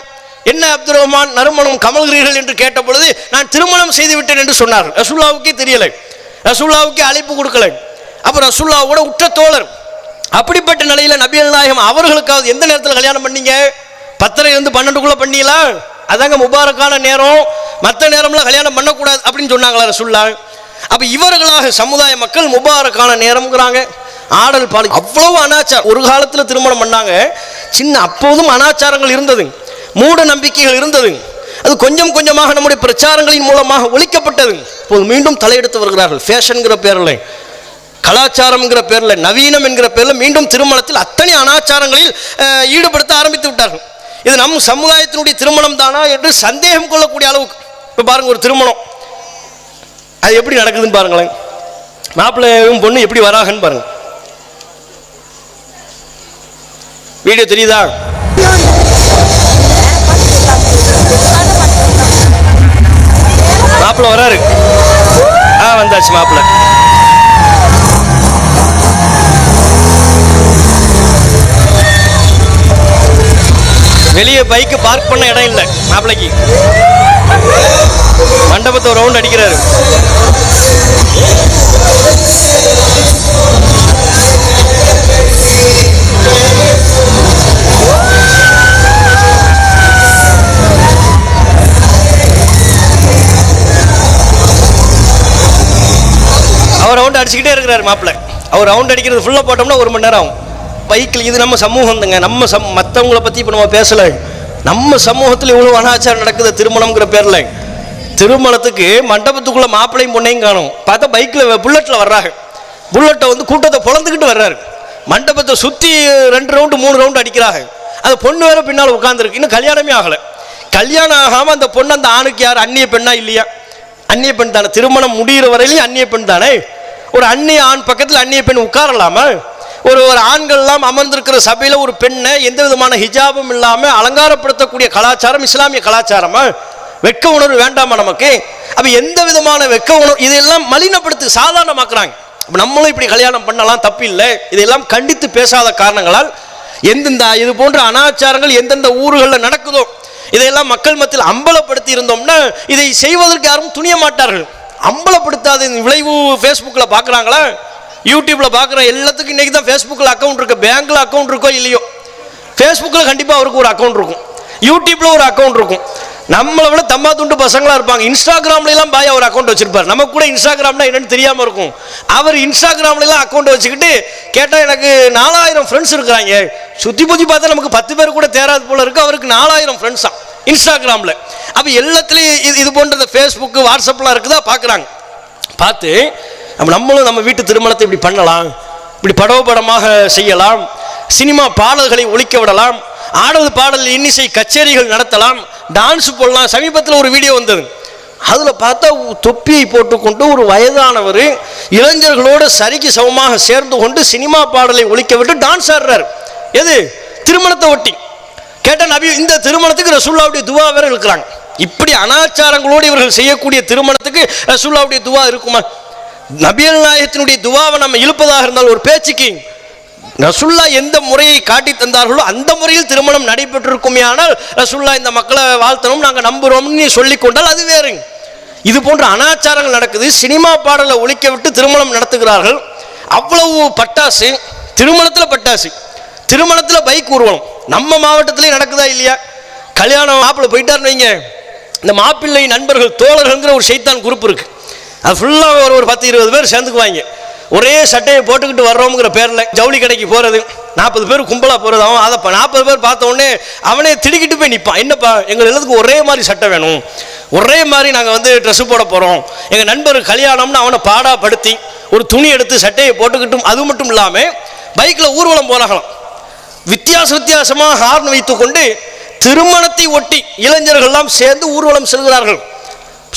என்ன அப்துர் ரஹ்மான் நறுமணம் கமல்கிறீர்கள் என்று கேட்ட பொழுது நான் திருமணம் செய்து விட்டேன் என்று சொன்னார்கள். ரசூலுல்லாஹ்வுக்கே தெரியலை, ரசூலுல்லாஹ்வுக்கே அழைப்பு கொடுக்கலை. அப்போ ரசூலுல்லாஹ்வோட உற்ற தோழர். அப்படிப்பட்ட நிலையில் நபிகள் நாயகம் அவர்களுக்காவது எந்த நேரத்தில் கல்யாணம் பண்ணீங்க? 10லிருந்து 12க்குள்ள பண்ணீங்களா? அதாங்க முபாரக்கான நேரம், மற்ற நேரம்லாம் கல்யாணம் பண்ணக்கூடாது அப்படின்னு சொன்னாங்களா ரசூலுல்லாஹ்? அப்போ இவர்களாக சமுதாய மக்கள் முபாரக்கான நேரம்ங்கிறாங்க. ஆடல் பாடல் அவ்வளவு அனாச்சாரம். ஒரு காலத்தில் திருமணம் பண்ணாங்க, சின்ன அப்போதும் அனாச்சாரங்கள் இருந்தது, மூட நம்பிக்கைகள் இருந்தது. அது கொஞ்சம் கொஞ்சமாக நம்முடைய பிரச்சாரங்களின் மூலமாக ஒழிக்கப்பட்டது. இப்போது மீண்டும் தலையெடுத்து வருகிறார்கள். ஃபேஷன்கிற பேரில், கலாச்சாரம்ங்கிற பேரில், நவீனம் என்கிற பேரில் மீண்டும் திருமணத்தில் அத்தனை அனாச்சாரங்களில் ஈடுபடுத்த ஆரம்பித்து விட்டார்கள். இது நம் சமுதாயத்தினுடைய திருமணம் தானா என்று சந்தேகம் கொள்ளக்கூடிய அளவுக்கு. இப்போ பாருங்க, ஒரு திருமணம் அது எப்படி நடக்குதுன்னு பாருங்களேன். மாப்பிள்ளையும் பொண்ணு எப்படி வராங்கன்னு பாருங்க. வீடியோ தெரியுதா? மாப்பிள்ளை வராரு. வந்தாச்சு மாப்பிள்ளை. வெளியே பைக்கு பார்க் பண்ண இடம் இல்லை மாப்பிள்ளைக்கு. மண்டபத்தை ஒரு ரவுண்ட் அடிக்கிறாரு. அவர் ரவுண்ட் அடிச்சுக்கிட்டே இருக்கிறாரு மாப்பிள்ளை. அவர் ரவுண்ட் அடிக்கிறது ஃபுல்லாக போட்டோம்னா 1 மணி நேரம் ஆகும் பைக்கில். இது நம்ம சமூகம் தாங்க. நம்ம மற்றவங்களை பற்றி இப்போ நம்ம பேசலை. நம்ம சமூகத்தில் இவ்வளோ அனாச்சாரம் நடக்குது திருமணம்ங்கிற பேரில். திருமணத்துக்கு மண்டபத்துக்குள்ளே மாப்பிள்ளையும் பொண்ணையும் காணும். பார்த்தா பைக்கில் புல்லட்டில் வர்றாங்க. புல்லட்டை வந்து கூட்டத்தை பொழந்துக்கிட்டு வர்றாரு. மண்டபத்தை சுற்றி 2 ரவுண்டு 3 ரவுண்டு அடிக்கிறாங்க. அந்த பொண்ணு வேற பின்னால் உட்காந்துருக்கு. இன்னும் கல்யாணமே ஆகலை. கல்யாணம் ஆகாமல் அந்த பொண்ணு அந்த ஆணுக்கு யார்? அந்நிய பெண்ணா இல்லையா? அந்நிய பெண் தானே. திருமணம் முடிகிற வரையிலையும் அந்நிய பெண் தானே. ஒரு அந்நிய ஆண் பக்கத்தில் அந்நிய பெண் உட்காரலாமா? ஒரு ஆண்கள்லாம் அமர்ந்திருக்கிற சபையில் ஒரு பெண்ணை எந்த விதமான ஹிஜாபும் இல்லாமல் அலங்காரப்படுத்தக்கூடிய கலாச்சாரம் இஸ்லாமிய கலாச்சாரமா? வெட்க உணர்வு வேண்டாமா நமக்கு? அப்போ எந்த விதமான வெட்க உணர்வு இதெல்லாம் மலினப்படுத்து சாதாரணமாக்குறாங்க. அப்போ நம்மளும் இப்படி கல்யாணம் பண்ணலாம், தப்பு இல்லை. இதெல்லாம் கண்டித்து பேசாத காரணங்களால் எந்தெந்த இது போன்ற அனாச்சாரங்கள் எந்தெந்த ஊர்களில் நடக்குதோ இதையெல்லாம் மக்கள் மத்தியில் அம்பலப்படுத்தி இருந்தோம்னா இதை செய்வதற்கு யாரும் துணிய மாட்டார்கள். அம்பலப்படுத்தாத விளைவு ஃபேஸ்புக்கில் பார்க்குறாங்களா, யூடியூப்பில் பார்க்குற எல்லாத்துக்கும் இன்றைக்கி தான் ஃபேஸ்புக்கில் அக்கௌண்ட் இருக்குது. பேங்க்கில் அக்கௌண்ட் இருக்கோ இல்லையோ, ஃபேஸ்புக்கில் கண்டிப்பாக அவருக்கு ஒரு அக்கௌண்ட் இருக்கும், யூடியூப்பில் ஒரு அக்கௌண்ட் இருக்கும். நம்மளை விட தம்பா துண்டு பசங்களாக இருப்பாங்க. இன்ஸ்டாகிராம்லாம் பாய் அவர் அக்கௌண்ட் வச்சிருப்பார். நமக்கு கூட இன்ஸ்டாகிராம்னா என்னன்னு தெரியாமல் இருக்கும். அவர் இன்ஸ்டாகிராம்லாம் அக்கௌண்ட் வச்சுக்கிட்டு கேட்டால் எனக்கு 4000 ஃப்ரெண்ட்ஸ் இருக்கிறாங்க. சுற்றி புத்தி பார்த்தா நமக்கு 10 பேர் கூட தேராது போல இருக்கு. அவருக்கு 4000 ஃப்ரெண்ட்ஸா இன்ஸ்டாகிராமில். அப்போ எல்லாத்துலேயும் இது போன்ற ஃபேஸ்புக்கு வாட்ஸ்அப்லாம் இருக்குதா பார்க்குறாங்க. பார்த்து நம்மளும் நம்ம வீட்டு திருமணத்தை இப்படி பண்ணலாம், இப்படி படமாக செய்யலாம், சினிமா பாடல்களை ஒழிக்க விடலாம், ஆடல் பாடல் இன்னிசை கச்சேரிகள் நடத்தலாம், டான்ஸ் போடலாம். சமீபத்தில் ஒரு வீடியோ வந்தது. அதில் பார்த்தா தொப்பியை போட்டுக்கொண்டு ஒரு வயதானவர் இளைஞர்களோடு சரிக்கு சமமாக சேர்ந்து கொண்டு சினிமா பாடலை ஒழிக்க விட்டு டான்ஸ் ஆடுறாரு. எது? திருமணத்தை ஒட்டி. கேட்டால் நபி இந்த திருமணத்துக்கு ரசூலுல்லாஹ்வுடைய துவா வேற இருக்கிறாங்க. இப்படி அனாச்சாரங்களோடு இவர்கள் செய்யக்கூடிய திருமணத்துக்கு ரசூலுல்லாஹ்வுடைய துவா இருக்குமா? நபிகள் நாயகத்தினுடைய துவாவை நம்ம இழுப்பதாக இருந்தால் ஒரு பேச்சுக்கு ரசூலுல்லாஹ் எந்த முறையை காட்டி தந்தார்களோ அந்த முறையில் திருமணம் நடைபெற்றிருக்குமே. ஆனால் ரசூலுல்லாஹ் இந்த மக்களை வாழ்த்தணும் நாங்கள் நம்புகிறோம்னு சொல்லி கொண்டால் அது வேறு. இது போன்ற அனாச்சாரங்கள் நடக்குது. சினிமா பாடலை ஒழிக்க விட்டு திருமணம் நடத்துகிறார்கள். அவ்வளவு பட்டாசு, திருமணத்தில் பட்டாசு, திருமணத்தில் பைக் ஊர்வலம். நம்ம மாவட்டத்திலே நடக்குதா இல்லையா? கல்யாணம் மாப்பிள்ளை போயிட்டாருன்னு வைங்க, இந்த மாப்பிள்ளை நண்பர்கள் தோழர்கள்ங்கிற ஒரு சைத்தான் குரூப் இருக்குது. அது ஃபுல்லாக ஒரு 10-20 பேர் சேர்ந்துக்குவாங்க. ஒரே சட்டையை போட்டுக்கிட்டு வர்றோங்கிற பேரில் ஜவுளி கடைக்கு போகிறது, 40 பேர் கும்பலாக போகிறது. அவன் அதை 40 பேர் பார்த்த உடனே அவனே திடுக்கிட்டு போய் நிற்பான். என்னப்பா, எங்கள் எல்லாத்துக்கும் ஒரே மாதிரி சட்டை வேணும், ஒரே மாதிரி நாங்கள் வந்து ட்ரெஸ்ஸு போட போகிறோம், எங்கள் நண்பர் கல்யாணம்னு அவனை பாடாப்படுத்தி ஒரு துணி எடுத்து சட்டையை போட்டுக்கிட்டும். அது மட்டும் இல்லாமல் பைக்கில் ஊர்வலம் போகிறாங்களாம். வித்தியாசமாக ஹார்ன் வைத்து கொண்டு திருமணத்தை ஒட்டி இளைஞர்கள்லாம் சேர்ந்து ஊர்வலம் செல்கிறார்கள்.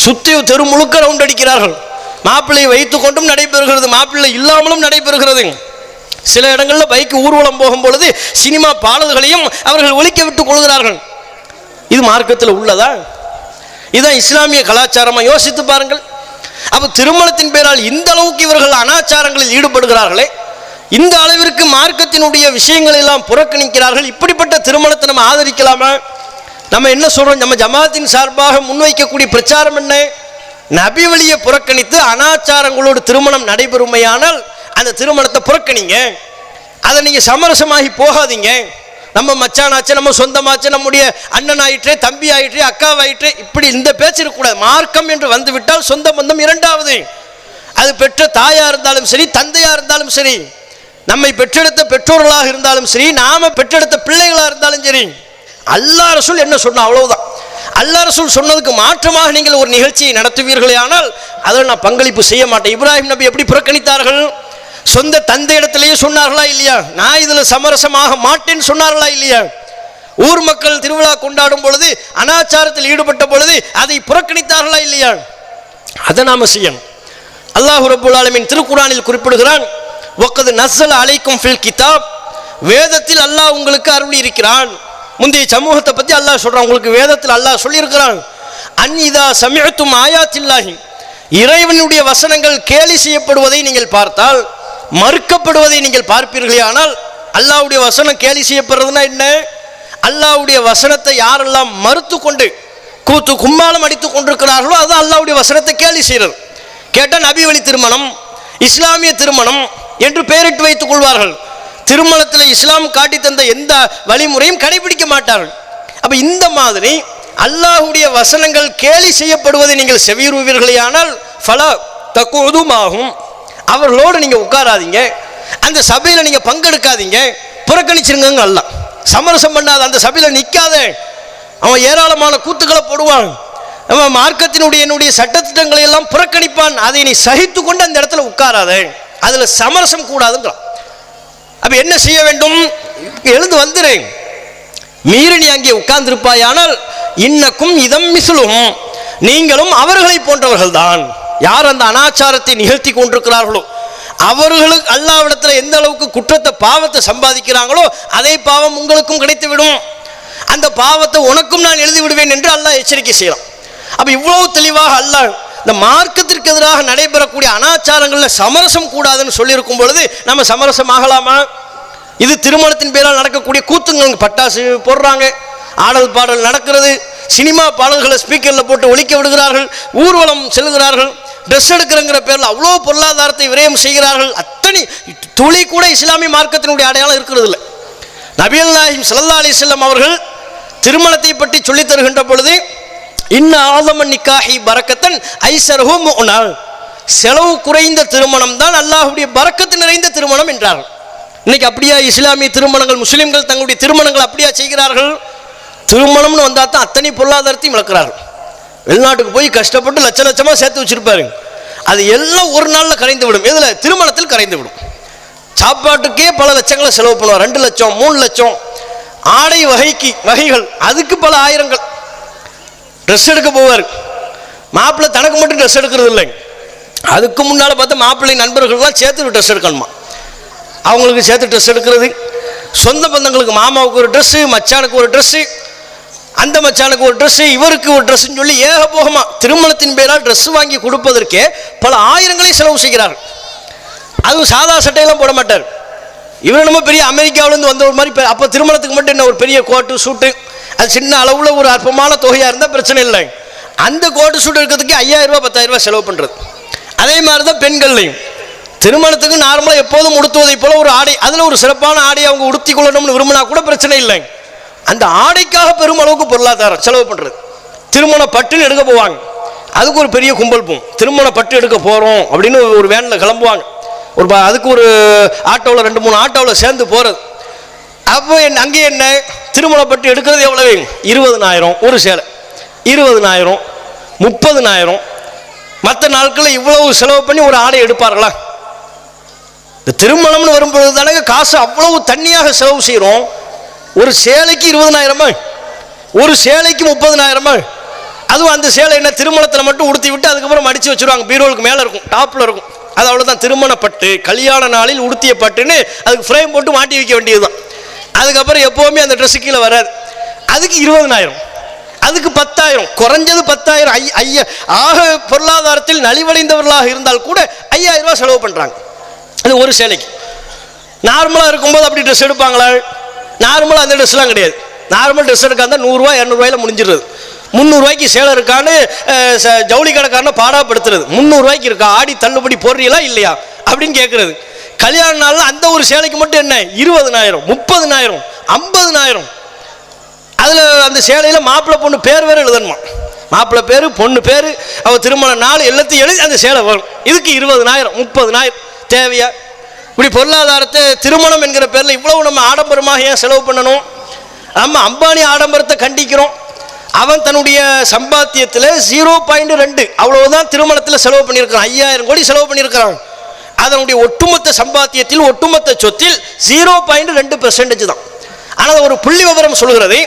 சுற்றி தெரு முழுக்க ரவுண்ட் அடிக்கிறார்கள். மாப்பிள்ளையை வைத்துக் கொண்டும் நடைபெறுகிறது, மாப்பிள்ளை இல்லாமலும் நடைபெறுகிறது. சில இடங்களில் பைக் ஊர்வலம் போகும் பொழுது சினிமா பாடல்களையும் அவர்கள் ஒலிக்க விட்டுக் கொள்கிறார்கள். இது மார்க்கத்தில் உள்ளதா? இதுதான் இஸ்லாமிய கலாச்சாரமா? யோசித்து பாருங்கள். அப்போ திருமணத்தின் பேரால் இந்த அளவுக்கு இவர்கள் அனாச்சாரங்களில் ஈடுபடுகிறார்களே, இந்த அளவிற்கு மார்க்கத்தினுடைய விஷயங்கள் எல்லாம் புறக்கணிக்கிறார்கள். இப்படிப்பட்ட திருமணத்தை நம்ம ஆதரிக்கலாமா? நம்ம என்ன சொல்றோம்? நம்ம ஜமாத்தின் சார்பாக முன்வைக்கக்கூடிய பிரச்சாரம் என்ன? நபி வழியை புறக்கணித்து அனாச்சாரங்களோடு திருமணம் நடைபெறுமையானால் அந்த திருமணத்தை புறக்கணிங்க. அதை நீங்க சமரசமாகி போகாதீங்க. நம்ம மச்சானாச்சு, நம்ம சொந்தமாச்சு, நம்முடைய அண்ணன் ஆயிற்றே, தம்பி ஆயிற்றே, அக்காவாயிற்றே, இப்படி இந்த பேச்சு இருக்கக்கூடாது. மார்க்கம் என்று வந்துவிட்டால் சொந்த பந்தம் இரண்டாவது. அது பெற்ற தாயா இருந்தாலும் சரி, தந்தையா இருந்தாலும் சரி, நம்மை பெற்றெடுத்த பெற்றோர்களாக இருந்தாலும் சரி, நாம பெற்றெடுத்த பிள்ளைகளா இருந்தாலும் சரி, அல்லாஹ் ரசூல் என்ன சொன்னா அவ்வளவுதான். அல்லாஹ் ரசூல் சொன்னதுக்கு மாற்றமாக நீங்கள் ஒரு நிகழ்ச்சியை நடத்துவீர்களே ஆனால் அதில் நான் பங்களிப்பு செய்ய மாட்டேன். இப்ராஹிம் நபி எப்படி புறக்கணித்தார்கள்? சொந்த தந்தை இடத்திலேயே சொன்னார்களா இல்லையா? நான் இதுல சமரசமாக மாட்டேன்னு சொன்னார்களா இல்லையா? ஊர் மக்கள் திருவிழா கொண்டாடும் பொழுது, அனாச்சாரத்தில் ஈடுபட்ட பொழுது அதை புறக்கணித்தார்களா இல்லையா? அதை நாம செய்யணும். அல்லாஹ் ரப்பல் ஆலமீன் திருக்குர்ஆனில் குறிப்பிடுகிறான், வக்கது நஸ்ஸல அலைக்கும் ஃபில் கிதாப், வேதத்தில் அல்லாஹ் உங்களுக்கு அருளி இருக்கிறான். முந்தைய சமூகத்தை பத்தி அல்லாஹ் சொல்றான், உங்களுக்கு வேதத்தில் அல்லாஹ் சொல்லி இருக்கிறான். அன்இதா சமிஅத்தும் ஆயாத்தில்லாஹி, இறைவனுடைய வசனங்கள் கேலி செய்யப்படுவதை நீங்கள் பார்த்தால், மறுக்கப்படுவதை நீங்கள் பார்ப்பீர்களே ஆனால், அல்லாஹ்வுடைய வசனம் கேலி செய்யப்படுறதுன்னா என்ன? அல்லாஹ்வுடைய வசனத்தை யாரெல்லாம் மறுத்து கொண்டு கூத்து கும்மாளம் அடித்துக் கொண்டிருக்கிறார்களோ அது அல்லாஹ்வுடைய வசனத்தை கேலி செய்கிறது. கேட்டால் நபி வழி திருமணம், இஸ்லாமிய திருமணம் என்று பெயரிட்டு வைத்துக் கொள்வார்கள். திருமணத்தில் இஸ்லாம் காட்டி தந்த எந்த வழிமுறையும் கடைபிடிக்க மாட்டார்கள். அப்ப இந்த மாதிரி அல்லாஹ்வுடைய வசனங்கள் கேலி செய்யப்படுவதை நீங்கள் செவியுறுவீர்களே ஆனால் ஃபலா தகுதுமாகும், அவர்களோடு நீங்க உட்காராதீங்க, அந்த சபையில நீங்க பங்கெடுக்காதீங்க, புறக்கணிச்சிருங்க. அல்லாஹ் சமரசம் பண்ணாத அந்த சபையில நிக்காத, அவன் ஏராளமான கூத்துக்களை போடுவான், அவன் மார்க்கத்தினுடைய என்னுடைய சட்டத்திட்டங்களை எல்லாம் புறக்கணிப்பான், அதை நீ சகித்து கொண்டு அந்த இடத்துல உட்காராத, அதுல சமரசம் கூடாதுங்கிறான். அப்ப என்ன செய்ய வேண்டும்? எழுந்து வந்துரு, மீறி நீ அங்கே உட்கார்ந்திருப்பாயானால் இன்னக்கும் இதம் மிஸ்லும், நீங்களும் அவர்களை போன்றவர்கள் தான். யார் அந்த அனாச்சாரத்தை நிகழ்த்தி கொண்டிருக்கிறார்களோ அவர்களுக்கு அல்லாஹ்விடத்தில் எந்த அளவுக்கு குற்றத்தை பாவத்தை சம்பாதிக்கிறாங்களோ அதே பாவம் உங்களுக்கும் கிடைத்துவிடும், அந்த பாவத்தை உனக்கும் நான் எழுதி விடுவேன் என்று அல்லாஹ் எச்சரிக்கை செய்யலாம். அப்ப இவ்வளவு தெளிவாக அல்லாஹ் இந்த மார்க்கத்திற்கு எதிராக நடைபெறக்கூடிய அனாச்சாரங்களில் சமரசம் கூடாதுன்னு சொல்லியிருக்கும் பொழுது நம்ம சமரசம் ஆகலாமா? இது திருமணத்தின் பேரால் நடக்கக்கூடிய கூத்துங்க, பட்டாசு போடுறாங்க, ஆடல் பாடல் நடக்கிறது, சினிமா பாடல்களை ஸ்பீக்கரில் போட்டு ஒலிக்க விடுகிறார்கள், ஊர்வலம் செல்கிறார்கள், ட்ரெஸ் எடுக்கிறங்கிற பேரில் அவ்வளோ பொருளாதாரத்தை விரயம் செய்கிறார்கள். அத்தனை துளி கூட இஸ்லாமிய மார்க்கத்தினுடைய அடையாளம் இருக்கிறது இல்லை. நபிகள் நாயகம் ஸல்லல்லாஹு அலைஹி வஸல்லம் அவர்கள் திருமணத்தை பற்றி சொல்லித் தருகின்ற பொழுது, இன்ன ஆதமன் நிக்காஹி பரக்கத்தன் ஐஸரஹு முஅனால், செலவு குறைந்த திருமணம் தான் அல்லாஹ்வுடைய பரக்கத்து நிறைந்த திருமணம் என்றார்கள். இன்னைக்கு அப்படியா இஸ்லாமிய திருமணங்கள், முஸ்லிம்கள் தங்களுடைய திருமணங்கள் அப்படியா செய்கிறார்கள்? திருமணம்னு வந்தா தான் அத்தனை பொருளாதாரத்தையும் இழக்கிறார்கள். வெளிநாட்டுக்கு போய் கஷ்டப்பட்டு லட்ச லட்சமா சேர்த்து வச்சிருப்பாரு, அது எல்லாம் ஒரு நாள்ல கரைந்து விடும். எதுல? திருமணத்தில் கரைந்து விடும். சாப்பாட்டுக்கே பல லட்சங்களை செலவு பண்ணுவார், 2 லட்சம் 3 லட்சம், ஆடை வகைகள் அதுக்கு பல ஆயிரங்கள். ட்ரெஸ் எடுக்க போவார், மாப்பிள்ளை தனக்கு மட்டும் ட்ரெஸ் எடுக்கிறது இல்லை, அதுக்கு முன்னால பார்த்தா மாப்பிள்ளை நண்பர்கள்லாம் சேர்த்து ட்ரெஸ் எடுக்கணுமா, அவங்களுக்கு சேர்த்து ட்ரெஸ் எடுக்கிறது, சொந்த பந்தங்களுக்கு மாமாவுக்கு ஒரு ட்ரெஸ்ஸு, மச்சானுக்கு ஒரு ட்ரெஸ்ஸு, அந்த மச்சானுக்கு ஒரு ட்ரெஸ்ஸு, இவருக்கு ஒரு ட்ரெஸ்ஸுன்னு சொல்லி ஏகபோகமா திருமணத்தின் பேரால் ட்ரெஸ் வாங்கி கொடுப்பதற்கே பல ஆயிரங்களை செலவு செய்கிறார்கள். அதுவும் சாதா சட்டையெல்லாம் போட மாட்டார். இவர் நம்ம பெரிய அமெரிக்காவிலேருந்து வந்த ஒரு மாதிரி. அப்போ திருமணத்துக்கு மட்டும் என்ன ஒரு பெரிய கோட்டு சூட்டு, அது சின்ன அளவில் ஒரு அற்பமான தொகையாக இருந்தால் பிரச்சனை இல்லை. அந்த கோட்டு சூட்டு இருக்கிறதுக்கு 5000 ரூபா 10,000 ரூபா செலவு பண்ணுறது. அதே மாதிரி தான் பெண்கள்லையும் திருமணத்துக்கு நார்மலாக எப்போதும் உடுத்துவதை போல ஒரு ஆடை, அதில் ஒரு சிறப்பான ஆடையை அவங்க உடுத்தி கொள்ளணும்னு விரும்பினா கூட பிரச்சனை இல்லை. அந்த ஆடைக்காக பெருமளவுக்கு பொருளாதாரம் செலவு பண்ணுறது. திருமண பட்டுன்னு எடுக்க போவாங்க, அதுக்கு ஒரு பெரிய கும்பல் போகும். திருமண பட்டு எடுக்க போகிறோம் அப்படின்னு ஒரு வேனில் கிளம்புவாங்க, அதுக்கு ஒரு ஆட்டோவில் 2-3 ஆட்டோவில் சேர்ந்து போகிறது. அப்போ அங்கே என்ன திருமண பட்டு எடுக்கிறது எவ்வளவு? 20,000 ஒரு சேலை, 20,000 30,000. மற்ற நாட்களில் இவ்வளவு செலவு பண்ணி ஒரு ஆடை எடுப்பார்களா? இந்த திருமணம்னு வரும்பொழுது தானே காசு அவ்வளவு தண்ணியாக செலவு செய்கிறோம். ஒரு சேலைக்கு 20,000, ஒரு சேலைக்கு 30,000. அதுவும் அந்த சேலை என்ன திருமணத்தில் மட்டும் உடுத்தி விட்டு அதுக்கப்புறம் மடித்து வச்சுருவாங்க, பீரோலுக்கு மேலே இருக்கும், டாப்பில் இருக்கும். அது அவ்வளோதான், திருமணப்பட்டு கல்யாண நாளில் உடுத்திய பட்டுன்னு அதுக்கு ஃப்ரேம் போட்டு மாட்டி வைக்க வேண்டியது தான். அதுக்கப்புறம் எப்போவுமே அந்த ட்ரெஸ்ஸு கீழே வராது. அதுக்கு 20,000, அதுக்கு 10,000, குறைஞ்சது 10,000. ஆக பொருளாதாரத்தில் நலிவடைந்தவர்களாக இருந்தால் கூட 5,000 ரூபா செலவு பண்ணுறாங்க அது ஒரு சேலைக்கு. நார்மலாக இருக்கும்போது அப்படி ட்ரெஸ் எடுப்பாங்களா? நார்மலாக அந்த ட்ரெஸ்லாம் கிடையாது. நார்மல் ட்ரெஸ் எடுக்காந்தா 100 ரூபா 200 ரூபாயில் முடிஞ்சிடுறது. 300 ரூபாய்க்கு சேலை இருக்கான்னு ஜவுளி கடைக்காரனை பாடாப்படுத்துறது. 300 ரூபாய்க்கு இருக்கா, ஆடி தள்ளுபடி போடுறீங்களா இல்லையா அப்படின்னு கேட்குறது. கல்யாண நாளில் அந்த ஒரு சேலைக்கு மட்டும் என்ன 20,000, 30,000, 50,000. அதில் அந்த சேலையில் மாப்பிள்ளை பொண்ணு பேர் வேறு எழுதணுமா, மாப்பிள்ளை பேர் பொண்ணு பேர் அவள் திருமண நாள் எல்லாத்தையும் எழுதி அந்த சேலை வரும். இதுக்கு 20,000, 30,000 தேவையா? இப்படி பொருளாதாரத்தை திருமணம் என்கிற பேரில் இவ்வளவு நம்ம ஆடம்பரமாக ஏன் செலவு பண்ணணும்? நம்ம அம்பானி ஆடம்பரத்தை கண்டிக்கிறோம். அவன் தன்னுடைய சம்பாத்தியத்தில் 0.2 அவ்வளவுதான் திருமணத்தில் செலவு பண்ணியிருக்கிறான். 5,000 கோடி செலவு பண்ணியிருக்கிறான். அதனுடைய ஒட்டுமொத்த சம்பாத்தியத்தில் ஒட்டுமொத்த சொத்தில் 0.2% தான். ஆனால் ஒரு புள்ளி விவரம் சொல்கிறது,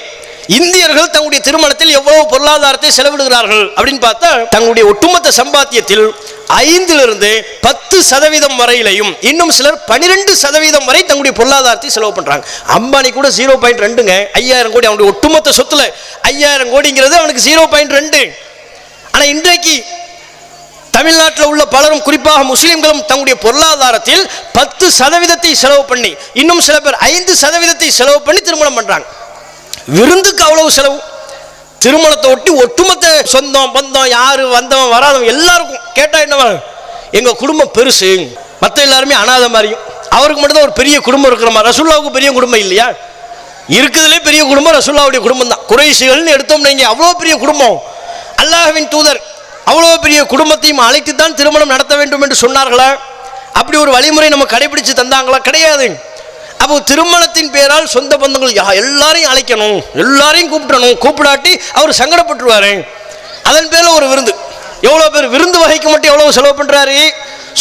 இந்தியர்கள் தங்களுடைய திருமணத்தில் எவ்வளவு பொருளாதாரத்தை செலவிடுகிறார்கள் அப்படின்னு பார்த்தா தங்களுடைய ஒட்டுமொத்த சம்பாத்தியத்தில் 5லிருந்து 10% வரையிலையும், இன்னும் சிலர் 12% வரை தங்களுடைய பொருளாதாரத்தை செலவு பண்றாங்க. அம்பானி கூட 0.2ங்க, 5,000 கோடி அவனுடைய ஒட்டுமொத்த சொத்துல 5,000 கோடிங்கிறது அவனுக்கு 0.2. ஆனா இன்றைக்கு தமிழ்நாட்டில் உள்ள பலரும் குறிப்பாக முஸ்லிம்களும் தங்களுடைய பொருளாதாரத்தில் 10% செலவு பண்ணி, இன்னும் சில பேர் 5% செலவு பண்ணி திருமணம் பண்றாங்க. விருந்துக்கு அவ்வளவு செலவு. திருமணத்தை ஒட்டி ஒட்டுமொத்த சொந்தம் பந்தம் யாரு வந்தவன் வராதவன் எல்லாருக்கும் கேட்டா என்ன, எங்க குடும்பம் பெருசு, மற்ற எல்லாருமே அனாதை மாதிரியும், அவருக்கு மட்டும்தான் ஒரு பெரிய குடும்பம் இருக்கிற மாதிரி. ரசூலுல்லாவுக்கு பெரிய குடும்பம் இல்லையா? இருக்குதுலே பெரிய குடும்பம் ரசூலுல்லாவுடைய குடும்பம் தான். குறைஷிகள்னு எடுத்தோம் நீங்க, அவ்வளோ பெரிய குடும்பம். அல்லாஹ்வின் தூதர் அவ்வளோ பெரிய குடும்பத்தையும் அழைத்து தான் திருமணம் நடத்த வேண்டும் என்று சொன்னார்களா? அப்படி ஒரு வழிமுறை நம்ம கடைபிடிச்சு தந்தாங்களா? கிடையாது. அப்போ திருமணத்தின் பேரால் சொந்த பந்தங்கள் எல்லாரையும் அழைக்கணும், எல்லாரையும் கூப்பிடணும், கூப்பிடாட்டி அவர் சங்கடப்பட்டுருவாரு. அதன் பேரில் ஒரு விருந்து, எவ்வளோ பேர் விருந்து வகைக்கு மட்டும் எவ்வளோ செலவு பண்ணுறாரு.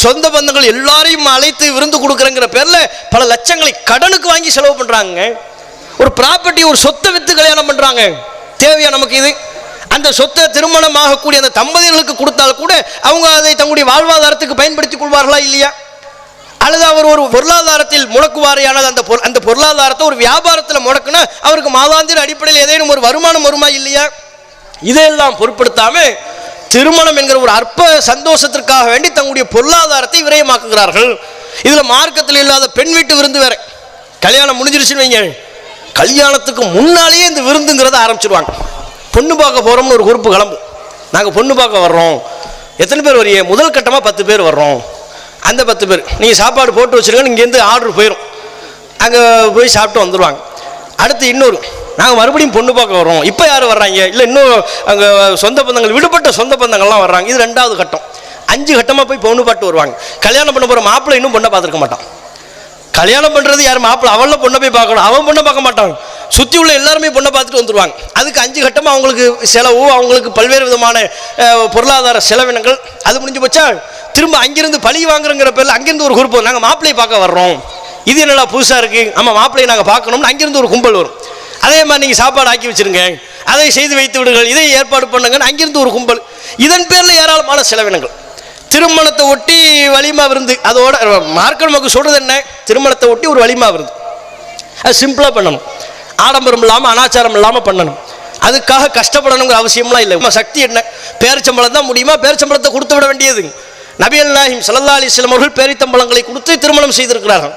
சொந்த பந்தங்கள் எல்லாரையும் அழைத்து விருந்து கொடுக்குறங்கிற பேரில் பல லட்சங்களை கடனுக்கு வாங்கி செலவு பண்ணுறாங்க. ஒரு ப்ராப்பர்ட்டி, ஒரு சொத்தை விற்று கல்யாணம் பண்ணுறாங்க. தேவையா நமக்கு இது? அந்த சொத்தை திருமணமாகக்கூடிய அந்த தம்பதிகளுக்கு கொடுத்தால் கூட அவங்க அதை தங்களுடைய வாழ்வாதாரத்துக்கு பயன்படுத்திக் கொள்வார்களா இல்லையா? அல்லது அவர் ஒரு பொருளாதாரத்தில் முடக்குவாரையானது அந்த பொருளாதாரத்தை ஒரு வியாபாரத்தில் முடக்குனா அவருக்கு மாதாந்திர அடிப்படையில் ஏதேனும் ஒரு வருமானம் வருமா இல்லையா? இதையெல்லாம் பொருட்படுத்தாம திருமணம் என்கிற ஒரு அற்ப சந்தோஷத்திற்காக வேண்டி தங்களுடைய பொருளாதாரத்தை விரயமாக்குகிறார்கள். இதுல மார்க்கத்தில் இல்லாத பெண் வீட்டு விருந்து வேற. கல்யாணம் முடிஞ்சிருச்சுன்னு வைங்க, கல்யாணத்துக்கு முன்னாலேயே இந்த விருந்துங்கிறத ஆரம்பிச்சிருவாங்க. பொண்ணு பார்க்க போறோம்னு ஒரு குரூப்பு கிளம்பும், நாங்கள் பொண்ணு பார்க்க வர்றோம், எத்தனை பேர் வரீங்க? முதல் கட்டமாக 10 பேர் வர்றோம். அந்த 10 பேர் நீங்கள் சாப்பாடு போட்டு வச்சுருங்க, இங்கேருந்து ஆர்டர் போயிடும், அங்கே போய் சாப்பிட்டு வந்துடுவாங்க. அடுத்து இன்னொரு, நாங்கள் மறுபடியும் பொண்ணு பார்க்க வர்றோம், இப்போ யார் வர்றாங்க? இல்லை இன்னும் அங்கே சொந்த பந்தங்கள், விடுபட்ட சொந்த பந்தங்கள்லாம் வர்றாங்க. இது 2வது கட்டம். 5 கட்டமாக போய் பொண்ணு பார்த்து வருவாங்க. கல்யாணம் பண்ண போகிற மாப்பிள்ளை இன்னும் பொண்ணை பார்த்துருக்க மாட்டான். கல்யாணம் பண்ணுறது யார்? மாப்பிள்ளை. அவள பொண்ணை போய் பார்க்கணும், அவன் பொண்ணை பார்க்க மாட்டான். சுற்றி உள்ள எல்லாருமே பொண்ணை பார்த்துட்டு வந்துடுவாங்க. அதுக்கு 5 கட்டமாக அவங்களுக்கு செலவு, அவங்களுக்கு பல்வேறு விதமான பொருளாதார செலவினங்கள். அது முடிஞ்சு போச்சா, திரும்ப அங்கிருந்து பழி வாங்குறங்கிற பேரில் அங்கிருந்து ஒரு குரூப், நாங்கள் மாப்பிள்ளையை பார்க்க வர்றோம், இது என்னடா புதுசாக இருக்குது, ஆமாம் மாப்பிள்ளையை நாங்கள் பார்க்கணும்னு அங்கிருந்து ஒரு கும்பல் வரும். அதே மாதிரி நீங்கள் சாப்பாடு ஆக்கி வச்சுருங்க, அதை செய்து வைத்து விடுங்கள், இதை ஏற்பாடு பண்ணுங்கன்னு அங்கிருந்து ஒரு கும்பல். இதன் பேரில் ஏராளமான செலவினங்கள். திருமணத்தை ஒட்டி வலிமா விருந்து, அதோட மார்க்க நமக்கு சொல்கிறது என்ன? திருமணத்தை ஒட்டி ஒரு வலிமா விருந்து, அது சிம்பிளாக பண்ணணும், ஆடம்பரம் இல்லாமல் அனாச்சாரம் இல்லாமல் பண்ணணும். அதுக்காக கஷ்டப்படணுங்கிற அவசியம்லாம் இல்லை. சக்தி என்ன? பேரிச்சம்பளம் தான் முடியுமா? பேரிச்சம்பளத்தை கொடுத்து விட வேண்டியது. நபிகள் நாயகம் ஸல்லல்லாஹு அலைஹி வஸல்லம் அவர்கள் பேரித்தம்பளங்களை கொடுத்து திருமணம் செய்திருக்கிறார்கள்.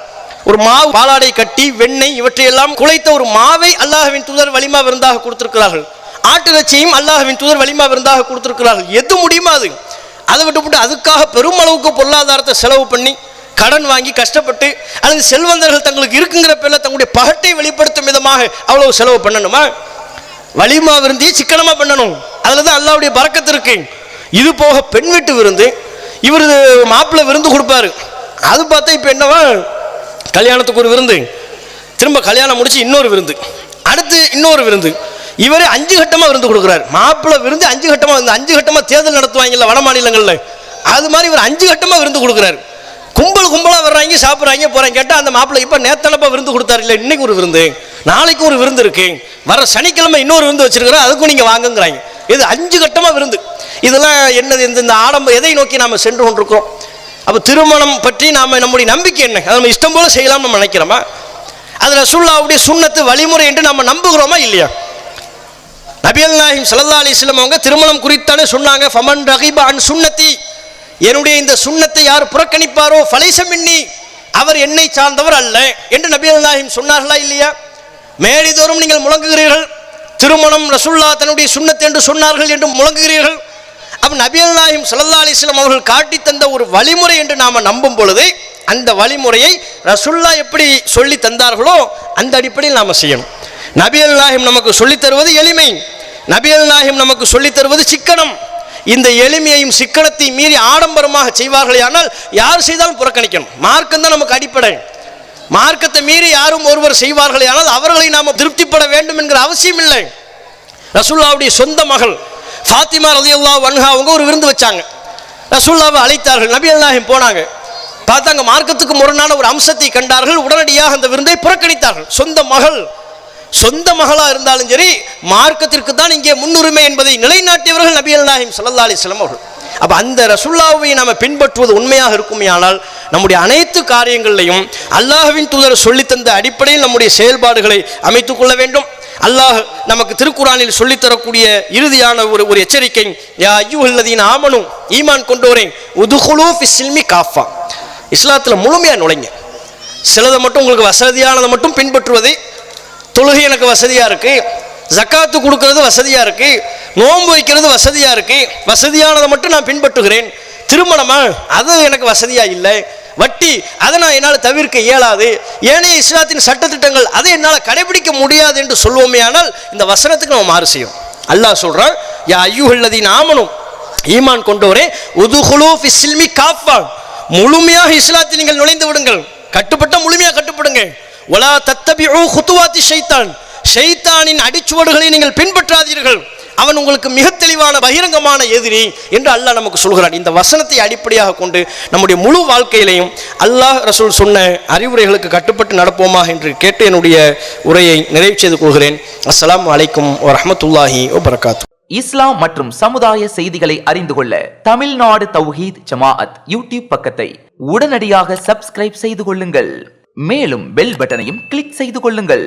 ஒரு மாவு பாலாடை கட்டி வெண்ணெய் இவற்றையெல்லாம் குழைத்த ஒரு மாவை அல்லாஹ்வின் தூதர் வலிமா விருந்தாக கொடுத்திருக்கிறார்கள். ஆட்டு இறைச்சியும் அல்லாஹ்வின் தூதர் வலிமா விருந்தாக கொடுத்திருக்கிறார்கள். எது முடியுமா அது. அதை விட்டுவிட்டு அதுக்காக பெருமளவுக்கு பொருளாதாரத்தை செலவு பண்ணி கடன் வாங்கி கஷ்டப்பட்டு, அல்லது செல்வந்தர்கள் தங்களுக்கு இருக்குங்கிற பேரில் தங்களுடைய பகட்டை வெளிப்படுத்தும் விதமாக அவ்வளவு செலவு பண்ணணுமா? வலிமா விருந்தி சிக்கனமாக பண்ணணும், அதில் தான் அல்லாஹ்வுடைய பரக்கத்து இருக்கு. இது போக பெண் வீட்டு விருந்து, இவர் மாப்பிள்ளை விருந்து கொடுப்பாரு. அது பார்த்தா இப்போ என்னவா, கல்யாணத்துக்கு ஒரு விருந்து, திரும்ப கல்யாணம் முடிச்சு இன்னொரு விருந்து, அடுத்து இன்னொரு விருந்து. இவரே 5 கட்டமாக விருந்து கொடுக்குறாரு. மாப்பிள்ளை விருந்து 5 கட்டமாக, இந்த 5 கட்டமாக தேர்தல் நடத்துவாங்கல்ல வட மாநிலங்களில், அது மாதிரி இவர் 5 கட்டமாக விருந்து கொடுக்குறாரு. கும்பல் கும்பலாக வர்றாங்க, சாப்பிட்றாங்க, போகிறாங்க. கேட்டால் அந்த மாப்பிள்ளை இப்போ நேத்தனப்பா விருந்து கொடுத்தாரு, இல்லை இன்னைக்கு ஒரு விருந்து, நாளைக்கு ஒரு விருந்து இருக்கு, வர சனிக்கிழமை இன்னொரு விருந்து வச்சிருக்கிறோம், அதுக்கும் நீங்கள் வாங்குங்கிறாங்க. இது 5 கட்டமா விருந்து. இதெல்லாம் என்னது? இந்த ஆடம்பரம் எதை நோக்கி நாம சென்று கொண்டிருக்கிறோம்? அப்ப திருமணம் பற்றி நாம நம்முடைய நம்பிக்கை என்ன? அதை நம்ம இஷ்டம் போல செய்யலாம் நம்ம நினைக்கிறோமா? அது ரசூலுல்லாஹ்வுடைய சுன்னத்து வழிமுறை என்று நம்ம நம்புகிறோமா இல்லையா? நபிகள் நாயகம் ஸல்லல்லாஹு அலைஹி வஸல்லம் அவங்க திருமணம் குறித்தானே சொன்னாங்க, ஃபமன் ரகிப அன் சுன்னதி, என்னுடைய இந்த சுன்னத்தை யார் புறக்கணிப்பாரோ ஃபலைஸ மின்னி, அவர் என்னை சார்ந்தவர் அல்ல என்று நபிகள் நாயகம் சொன்னார்களா இல்லையா? மேடைதோறும் நீங்கள் முழங்குகிறீர்கள், திருமணம் ரசூலுல்லாஹ் தன்னுடைய சுன்னத் என்று சொன்னார்கள் என்று முழங்குகிறீர்கள். அப்ப நபிகள் நாயகம் ஸல்லல்லாஹு அலைஹி வஸல்லம் அவர்கள் காட்டி தந்த ஒரு வழிமுறை என்று நாம நம்பும் பொழுது அந்த வழிமுறையை ரசூலுல்லாஹ் எப்படி சொல்லி தந்தார்களோ அந்த அடிப்படையில் நாம செய்யணும். நபிகள் நாயகம் நமக்கு சொல்லித் தருவது எளிமை, நபிகள் நாயகம் நமக்கு சொல்லித் தருவது சிக்கனம். இந்த எளிமையையும் சிக்கனத்தை மீறி ஆடம்பரமாக செய்வார்களே ஆனால் யார் செய்தாலும் புறக்கணிக்கணும். மார்க்கம் தான் நமக்கு அடிப்படை. மார்க்கத்தை மீறி யாரும் ஒருவர் செய்வார்களே ஆனால் அவர்களை நாம் திருப்திப்பட வேண்டும் என்கிற அவசியம் இல்லை. ரசூலுல்லாஹ்வுடைய சொந்த மகள் ஃபாத்திமா ரலியல்லாஹு அன்ஹா அவங்க ஒரு விருந்து வச்சாங்க. ரசூலுல்லாஹ்வை அழைத்தார்கள். நபிகள் நாயகம் போனாங்க, பார்த்தாங்க மார்க்கத்துக்கு முரணான ஒரு அம்சத்தை கண்டார்கள். உடனடியாக அந்த விருந்தை புறக்கணித்தார்கள். சொந்த மகளா இருந்தாலும் சரி மார்க்கத்திற்கு தான் இங்கே முன்னுரிமை என்பதை நிலைநாட்டியவர்கள் நபிகள் நாயகம் ஸல்லல்லாஹு அலைஹி வஸல்லம் அவர்கள். அப்ப அந்த ரசூலுல்லாஹ்வை நாம பின்பற்றுவது உண்மையாக இருக்குமேயானால் நம்முடைய அனைத்து காரியங்களிலையும் அல்லாஹ்வின் தூதர் சொல்லித்தந்த அடிப்படையில் நம்முடைய செயல்பாடுகளை அமைத்துக் கொள்ள வேண்டும். அல்லாஹ் நமக்கு திருக்குர்ஆனில் சொல்லித்தரக்கூடிய இறுதியான ஒரு எச்சரிக்கை, யா அய்யுஹல்லதீன ஆமனு, ஈமான் கொண்டோரே, உதுகுலூ ஃபிஸ்ஸில்மி காஃபா, இஸ்லாத்தில் முழுமையாக நுழைங்க. சிலதை மட்டும் உங்களுக்கு வசதியானதை மட்டும் பின்பற்றுவது, தொழுகை எனக்கு வசதியாக இருக்குது, ஜக்காத்து கொடுக்கறது வசதியாக இருக்குது, நோன்பு வைக்கிறது வசதியாக இருக்குது, வசதியானதை மட்டும் நான் பின்பற்றுகிறேன். திருமணமா அது எனக்கு வசதியாக இல்லை, வட்டி அதை நான் என்னால் தவிர்க்க இயலாது, ஏனைய இஸ்லாத்தின் சட்டத்திட்டங்கள் அதை என்னால் கடைபிடிக்க முடியாது என்று சொல்வோமே ஆனால் இந்த வசனத்துக்கு நம்ம மாறு செய்யும். அல்லாஹ் சொல்றான், யா அய்யுஹல்லதீன ஆமனு, ஈமான் கொண்டோரே, உதுகுலூ ஃபிஸ்ஸில்மி காஃபா, முழுமையாக இஸ்லாத்தில் நீங்கள் நுழைந்து விடுங்கள், கட்டுப்பட்ட முழுமையாக கட்டுப்படுங்க. வலா தத்தபிஉ குதுவாத்தி ஷைத்தான், ஷைத்தானின் அடிச்சுவடுகளை நீங்கள் பின்பற்றாதீர்கள், அவன் உங்களுக்கு மிக தெளிவான பகிரங்கமான எதிரி என்று அல்லாஹ் நமக்கு சொல்கிறான். இந்த வசனத்தை அடிப்படையாக கொண்டு நம்முடைய முழு வாழ்க்கையிலையும் அல்லாஹ் ரசூல் சொன்ன அறிவுரைகளுக்கு கட்டுப்பட்டு நடப்போமாக என்று கேட்டு என்னுடைய உரையை நிறைவு செய்து கொள்கிறேன். அஸ்ஸலாமு அலைக்கும் வரஹ்மத்துல்லாஹி வபரகாத்துஹு. இஸ்லாம் மற்றும் சமுதாய செய்திகளை அறிந்து கொள்ள தமிழ்நாடு தௌஹீத் ஜமாஅத் யூடியூப் பக்கத்தை உடனடியாக சப்ஸ்கிரைப் செய்து கொள்ளுங்கள். மேலும் பெல் பட்டனையும் கிளிக் செய்து கொள்ளுங்கள்.